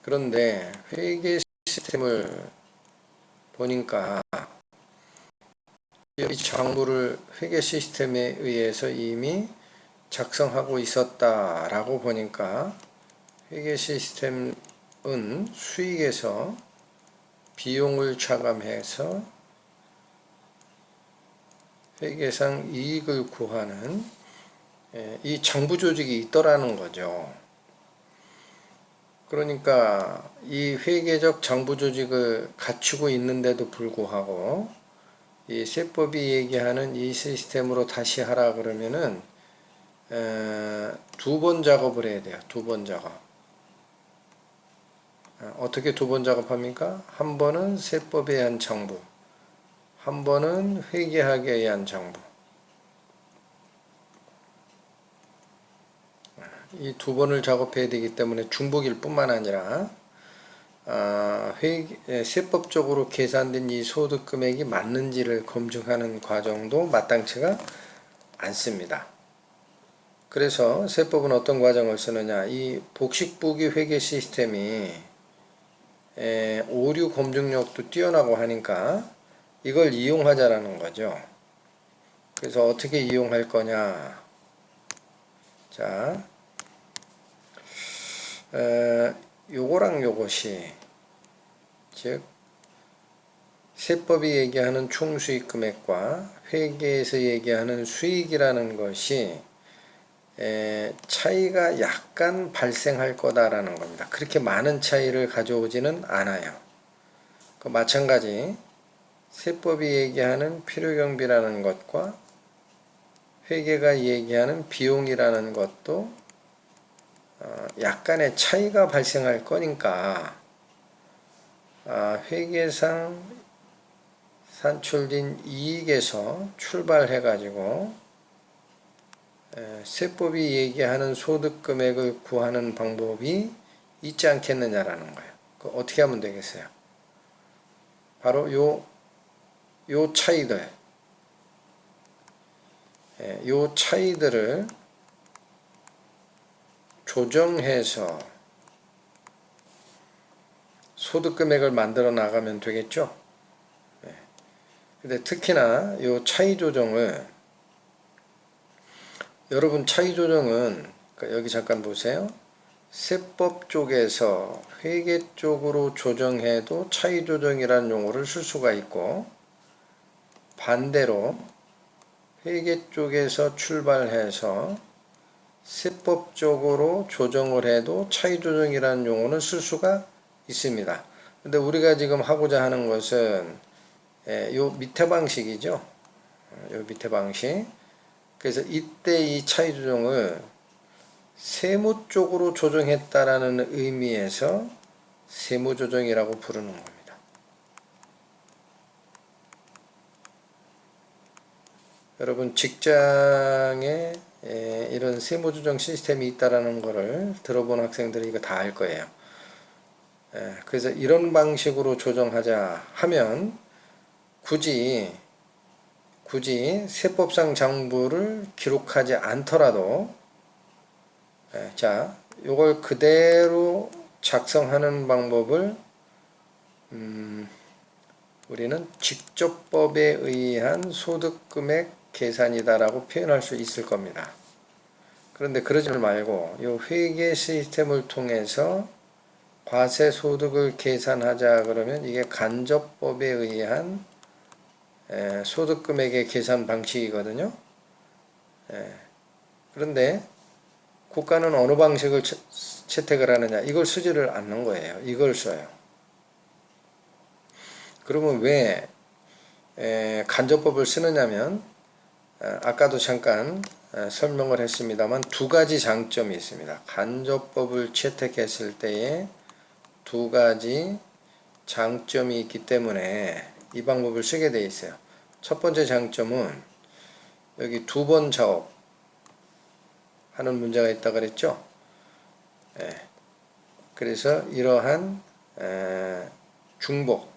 그런데 회계 시스템을 보니까 이 장부를 회계 시스템에 의해서 이미 작성하고 있었다라고 보니까 회계 시스템은 수익에서 비용을 차감해서 회계상 이익을 구하는 이 장부 조직이 있더라는 거죠. 그러니까 이 회계적 장부 조직을 갖추고 있는데도 불구하고 이 세법이 얘기하는 이 시스템으로 다시 하라 그러면은 두 번 작업을 해야 돼요. 두 번 작업. 어떻게 두 번 작업합니까? 한 번은 세법에 의한 장부, 한 번은 회계학에 의한 장부. 이 두 번을 작업해야 되기 때문에 중복일 뿐만 아니라 세법적으로 계산된 이 소득 금액이 맞는지를 검증하는 과정도 마땅치가 않습니다. 그래서 세법은 어떤 과정을 쓰느냐, 이 복식부기 회계 시스템이 오류 검증력도 뛰어나고 하니까 이걸 이용하자라는 거죠. 그래서 어떻게 이용할 거냐. 자, 요거랑 요것이, 즉 세법이 얘기하는 총수익 금액과 회계에서 얘기하는 수익이라는 것이 차이가 약간 발생할 거다라는 겁니다. 그렇게 많은 차이를 가져오지는 않아요. 마찬가지 세법이 얘기하는 필요경비라는 것과 회계가 얘기하는 비용이라는 것도 약간의 차이가 발생할 거니까 회계상 산출된 이익에서 출발해 가지고 세법이 얘기하는 소득금액을 구하는 방법이 있지 않겠느냐라는 거예요. 어떻게 하면 되겠어요? 바로 요 차이들, 요 차이들을 조정해서 소득금액을 만들어 나가면 되겠죠. 근데 특히나 요 차이 조정을, 여러분 차이 조정은 여기 잠깐 보세요. 세법 쪽에서 회계 쪽으로 조정해도 차이 조정이라는 용어를 쓸 수가 있고, 반대로 회계 쪽에서 출발해서 세법 쪽으로 조정을 해도 차이 조정이라는 용어는 쓸 수가 있습니다. 근데 우리가 지금 하고자 하는 것은 요 밑에 방식이죠. 요 밑에 방식. 그래서 이때 이 차이 조정을 세무 쪽으로 조정했다라는 의미에서 세무 조정이라고 부르는 겁니다. 여러분 직장에 이런 세무 조정 시스템이 있다라는 것을 들어본 학생들이 이거 다 알 거예요. 그래서 이런 방식으로 조정하자 하면 굳이 세법상 장부를 기록하지 않더라도 자, 요걸 그대로 작성하는 방법을 우리는 직접법에 의한 소득금액 계산이다라고 표현할 수 있을 겁니다. 그런데 그러지 말고 요 회계 시스템을 통해서 과세소득을 계산하자 그러면 이게 간접법에 의한 소득금액의 계산 방식이거든요. 그런데 국가는 어느 방식을 채택을 하느냐, 이걸 쓰지를 않는 거예요. 이걸 써요. 그러면 왜 간접법을 쓰느냐면 아까도 잠깐 설명을 했습니다만 두 가지 장점이 있습니다. 간접법을 채택했을 때에 두 가지 장점이 있기 때문에 이 방법을 쓰게 돼 있어요. 첫 번째 장점은 여기 2번 작업 하는 문제가 있다 그랬죠. 예. 그래서 이러한 중복,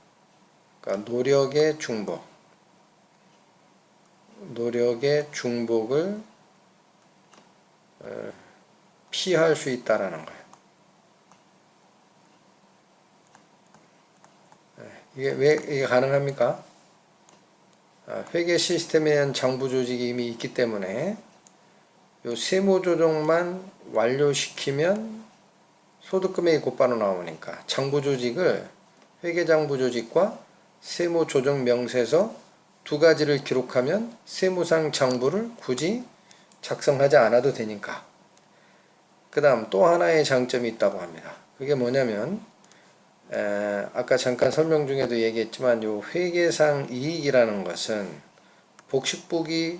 그러니까 노력의 중복을 피할 수 있다라는 거예요. 이게 왜 이게 가능합니까? 회계 시스템에 대한 장부 조직이 이미 있기 때문에 요 세무 조정만 완료시키면 소득 금액이 곧바로 나오니까 장부 조직을 회계 장부 조직과 세무 조정 명세서 두 가지를 기록하면 세무상 장부를 굳이 작성하지 않아도 되니까. 그 다음 또 하나의 장점이 있다고 합니다. 그게 뭐냐면 아까 잠깐 설명 중에도 얘기했지만 요 회계상 이익이라는 것은 복식부기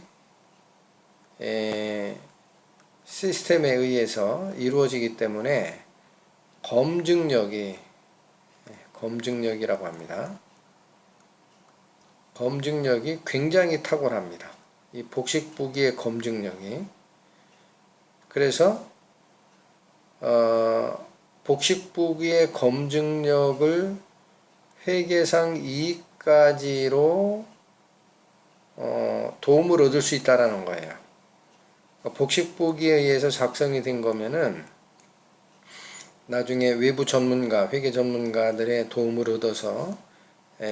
시스템에 의해서 이루어지기 때문에 검증력이라고 합니다. 검증력이 굉장히 탁월합니다. 이 복식부기의 검증력이. 그래서 복식부기의 검증력을 회계상 이익까지로 도움을 얻을 수 있다라는 거예요. 복식부기에 의해서 작성이 된 거면은 나중에 외부 전문가, 회계 전문가들의 도움을 얻어서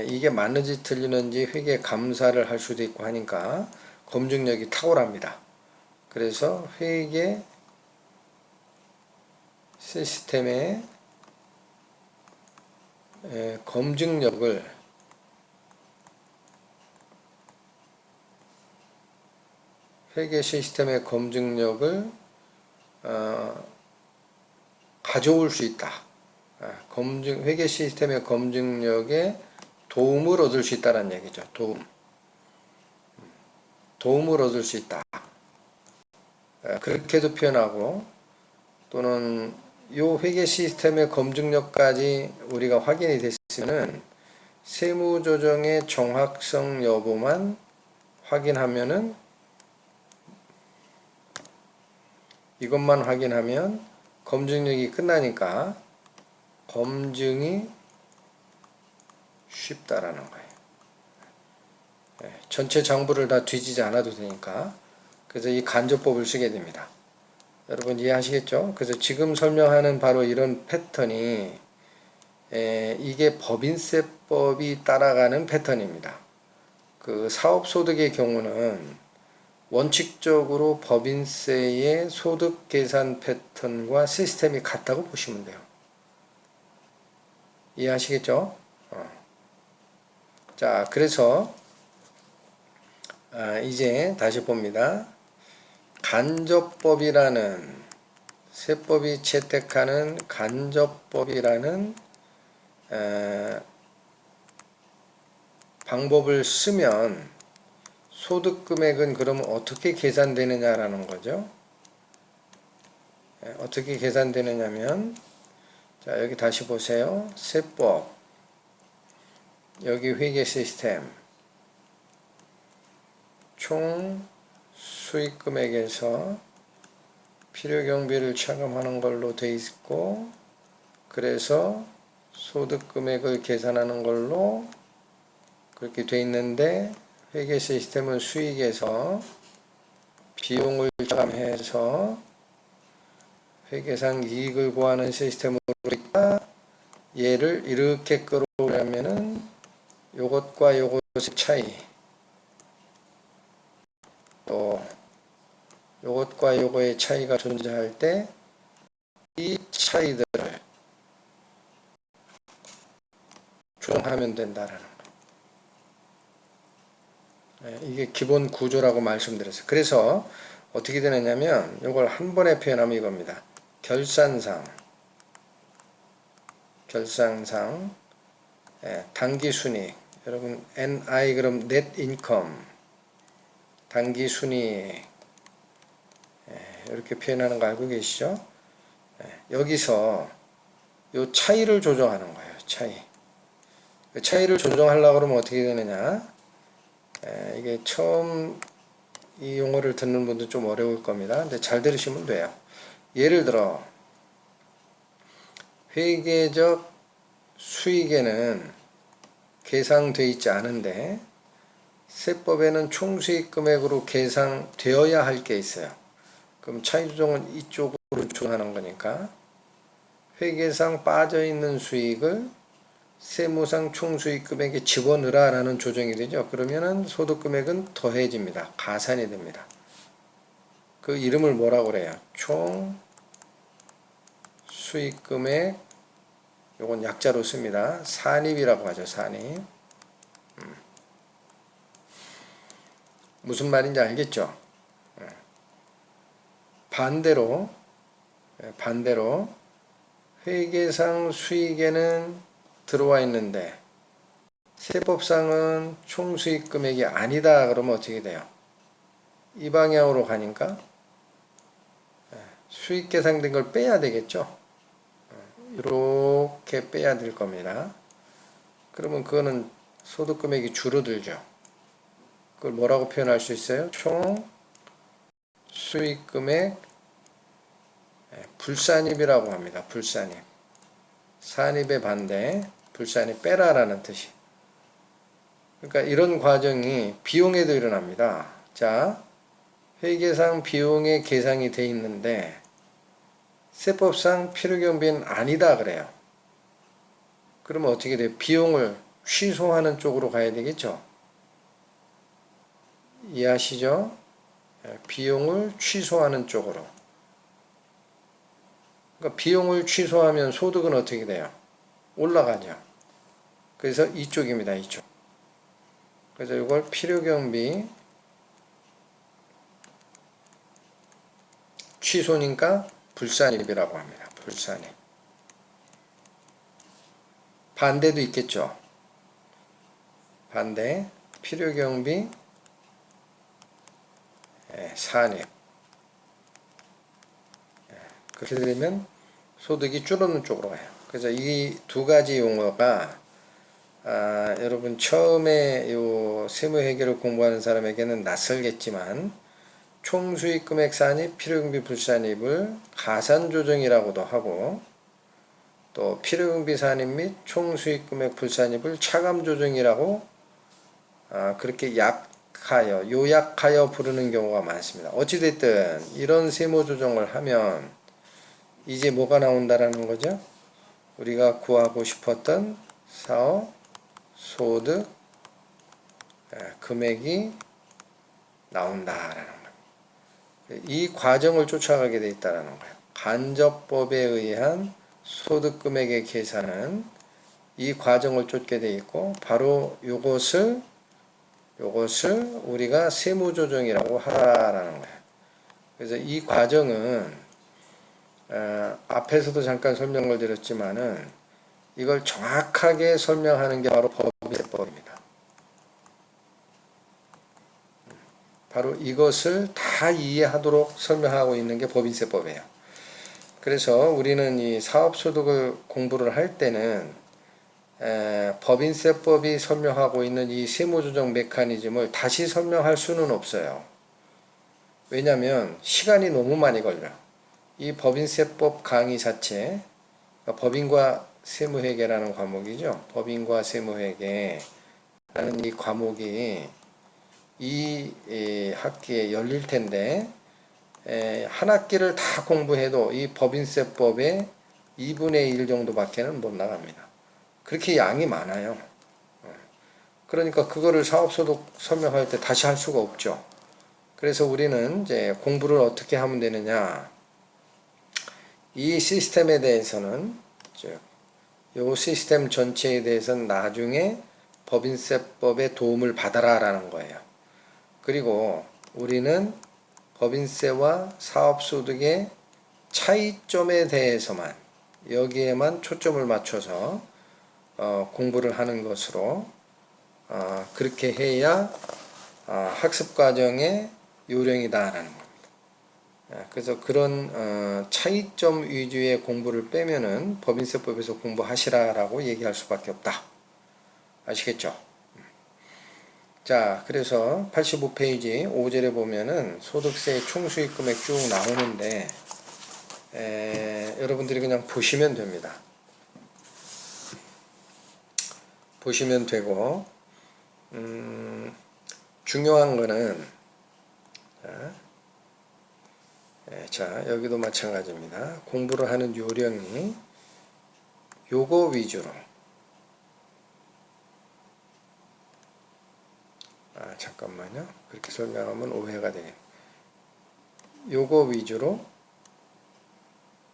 이게 맞는지 틀리는지 회계 감사를 할 수도 있고 하니까 검증력이 탁월합니다. 그래서 회계 시스템의 검증력을 가져올 수 있다. 회계 시스템의 검증력에 도움을 얻을 수 있다는 얘기죠. 도움을 얻을 수 있다. 그렇게도 표현하고 또는 이 회계 시스템의 검증력까지 우리가 확인이 됐으면은 세무조정의 정확성 여부만 확인하면은 이것만 확인하면 검증력이 끝나니까 검증이 쉽다라는 거예요. 전체 장부를 다 뒤지지 않아도 되니까. 그래서 이 간접법을 쓰게 됩니다. 여러분 이해하시겠죠? 그래서 지금 설명하는 바로 이런 패턴이 이게 법인세법이 따라가는 패턴입니다. 그 사업소득의 경우는 원칙적으로 법인세의 소득 계산 패턴과 시스템이 같다고 보시면 돼요. 이해하시겠죠? 자, 그래서 이제 다시 봅니다. 간접법이라는 세법이 채택하는 간접법이라는 방법을 쓰면 소득금액은 그럼 어떻게 계산되느냐라는 거죠. 어떻게 계산되느냐면 자 여기 다시 보세요. 세법 여기 회계 시스템 총 수익금액에서 필요경비를 차감하는 걸로 돼 있고 그래서 소득금액을 계산하는 걸로 그렇게 돼 있는데 회계 시스템은 수익에서 비용을 차감해서 회계상 이익을 구하는 시스템으로 있다. 얘를 이렇게 끌어오려면은 요것과 요것의 차이 또 요것과 요거의 차이가 존재할 때 이 차이들을 조정하면 된다라는 거예요. 이게 기본 구조라고 말씀드렸어요. 그래서 어떻게 되느냐면 이걸 한 번에 표현하면 이겁니다. 결산상 당기순이익 여러분 NI 그럼 net income 당기순이익 이렇게 표현하는 거 알고 계시죠? 여기서 요 차이를 조정하는 거예요. 차이를 조정하려고 그러면 어떻게 되느냐 이게 처음 이 용어를 듣는 분도 좀 어려울 겁니다. 근데 잘 들으시면 돼요. 예를 들어 회계적 수익에는 계상되어 있지 않은데 세법에는 총수익 금액으로 계상되어야 할 게 있어요. 그럼 차이조정은 이쪽으로 조정하는 거니까 회계상 빠져있는 수익을 세무상 총수익 금액에 집어넣으라 라는 조정이 되죠. 그러면은 소득 금액은 더해집니다. 가산이 됩니다. 그 이름을 뭐라고 그래요? 총 수익 금액, 요건 약자로 씁니다. 산입이라고 하죠. 산입. 무슨 말인지 알겠죠? 반대로 회계상 수익에는 들어와 있는데 세법상은 총수익 금액이 아니다 그러면 어떻게 돼요? 이 방향으로 가니까 수익 계상된 걸 빼야 되겠죠? 이렇게 빼야 될 겁니다. 그러면 그거는 소득 금액이 줄어들죠. 그걸 뭐라고 표현할 수 있어요? 총 수익 금액 불산입이라고 합니다. 불산입. 산입의 반대, 불산입 빼라라는 뜻이. 그러니까 이런 과정이 비용에도 일어납니다. 자, 회계상 비용의 계상이 돼 있는데 세법상 필요경비는 아니다 그래요. 그러면 어떻게 돼요? 비용을 취소하는 쪽으로 가야 되겠죠? 이해하시죠? 비용을 취소하는 쪽으로. 그러니까 비용을 취소하면 소득은 어떻게 돼요? 올라가죠. 그래서 이쪽입니다. 이쪽. 그래서 이걸 필요경비 취소니까 불산입이라고 합니다. 불산입. 반대도 있겠죠. 반대 필요경비 산입. 그렇게 되면 소득이 줄어드는 쪽으로 가요. 그래서 이 두 가지 용어가 여러분 처음에 요 세무회계를 공부하는 사람에게는 낯설겠지만 총수익 금액 산입, 필요경비 불산입을 가산조정이라고도 하고 또 필요경비 산입 및 총수익 금액 불산입을 차감조정이라고 그렇게 요약하여 부르는 경우가 많습니다. 어찌됐든 이런 세무조정을 하면 이제 뭐가 나온다라는 거죠? 우리가 구하고 싶었던 사업 소득 금액이 나온다라는 거예요. 이 과정을 쫓아가게 돼 있다라는 거예요. 간접법에 의한 소득 금액의 계산은 이 과정을 쫓게 돼 있고 바로 요것을 우리가 세무조정이라고 하라라는 거예요. 그래서 이 과정은 앞에서도 잠깐 설명을 드렸지만은 이걸 정확하게 설명하는 게 바로 법인세법입니다. 바로 이것을 다 이해하도록 설명하고 있는 게 법인세법이에요. 그래서 우리는 이 사업소득을 공부를 할 때는 법인세법이 설명하고 있는 이 세무조정 메커니즘을 다시 설명할 수는 없어요. 왜냐하면 시간이 너무 많이 걸려. 이 법인세법 강의 자체, 그러니까 법인과 세무회계라는 과목이죠. 법인과 세무회계라는 이 과목이 이 학기에 열릴 텐데 한 학기를 다 공부해도 이 법인세법의 2분의 1 정도밖에는 못 나갑니다. 그렇게 양이 많아요. 그러니까 그거를 사업소득 설명할 때 다시 할 수가 없죠. 그래서 우리는 이제 공부를 어떻게 하면 되느냐. 이 시스템에 대해서는 이 시스템 전체에 대해서는 나중에 법인세법의 도움을 받아라 라는 거예요. 그리고 우리는 법인세와 사업소득의 차이점에 대해서만 여기에만 초점을 맞춰서 공부를 하는 것으로 그렇게 해야 학습과정의 요령이다라는 겁니다. 그래서 그런 차이점 위주의 공부를 빼면은 법인세법에서 공부하시라라고 얘기할 수밖에 없다. 아시겠죠? 자, 그래서 85페이지 5절에 보면은 소득세의 총수익 금액 쭉 나오는데 여러분들이 그냥 보시면 됩니다. 보시면 되고 중요한 거는 자, 여기도 마찬가지입니다. 공부를 하는 요령이 요거 위주로 잠깐만요. 그렇게 설명하면 오해가 되겠네. 요거 위주로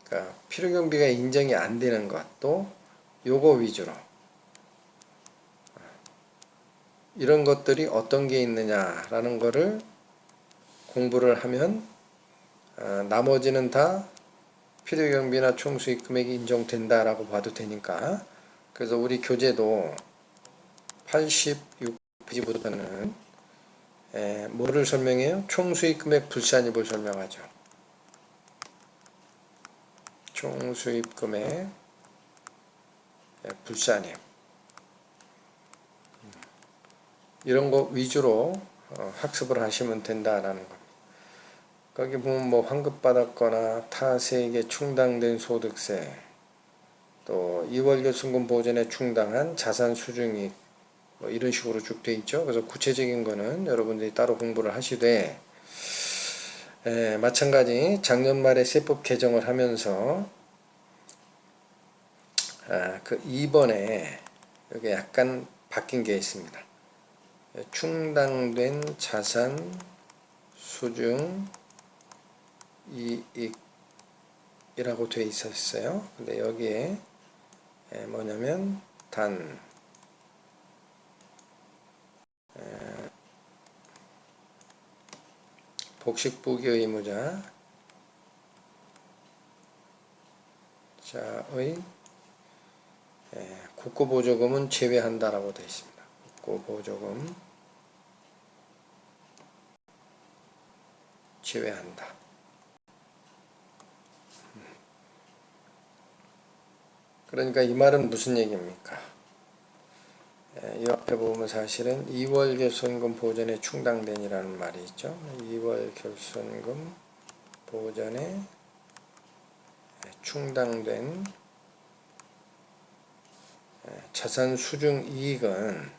그러니까 필요경비가 인정이 안 되는 것도 요거 위주로 이런 것들이 어떤 게 있느냐라는 거를 공부를 하면 나머지는 다 필요경비나 총수익 금액이 인정된다라고 봐도 되니까 그래서 우리 교재도 86페이지부터는 뭐를 설명해요? 총수익 금액 불산입을 설명하죠. 총수익 금액 불산입 이런 거 위주로 학습을 하시면 된다라는 겁니다. 거기 보면 뭐 환급받았거나 타세에게 충당된 소득세, 또 이월결손금 보전에 충당한 자산 수중이익 뭐 이런 식으로 쭉 돼 있죠. 그래서 구체적인 거는 여러분들이 따로 공부를 하시되 마찬가지 작년 말에 세법 개정을 하면서 그 2번에 여기 약간 바뀐 게 있습니다. 충당된 자산 수중 이익이라고 되어 있었어요. 근데 여기에 뭐냐면 단 복식부기 의무자 자의 국고보조금은 제외한다라고 되어 있습니다. 국고보조금 제외한다. 그러니까 이 말은 무슨 얘기입니까? 이 앞에 보면 사실은 2월 결손금 보전에 충당된이라는 말이 있죠. 2월 결손금 보전에 충당된 자산 수중 이익은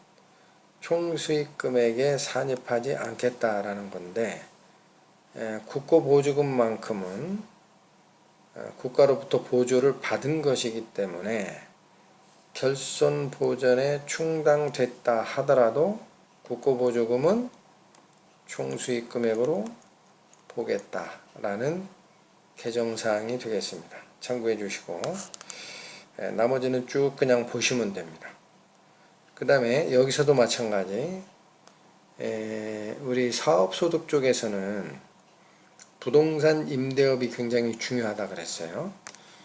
총수익 금액에 산입하지 않겠다라는 건데 국고보조금만큼은 국가로부터 보조를 받은 것이기 때문에 결손 보전에 충당됐다 하더라도 국고보조금은 총수익 금액으로 보겠다라는 개정사항이 되겠습니다. 참고해 주시고 나머지는 쭉 그냥 보시면 됩니다. 그 다음에 여기서도 마찬가지 우리 사업소득 쪽에서는 부동산 임대업이 굉장히 중요하다 그랬어요.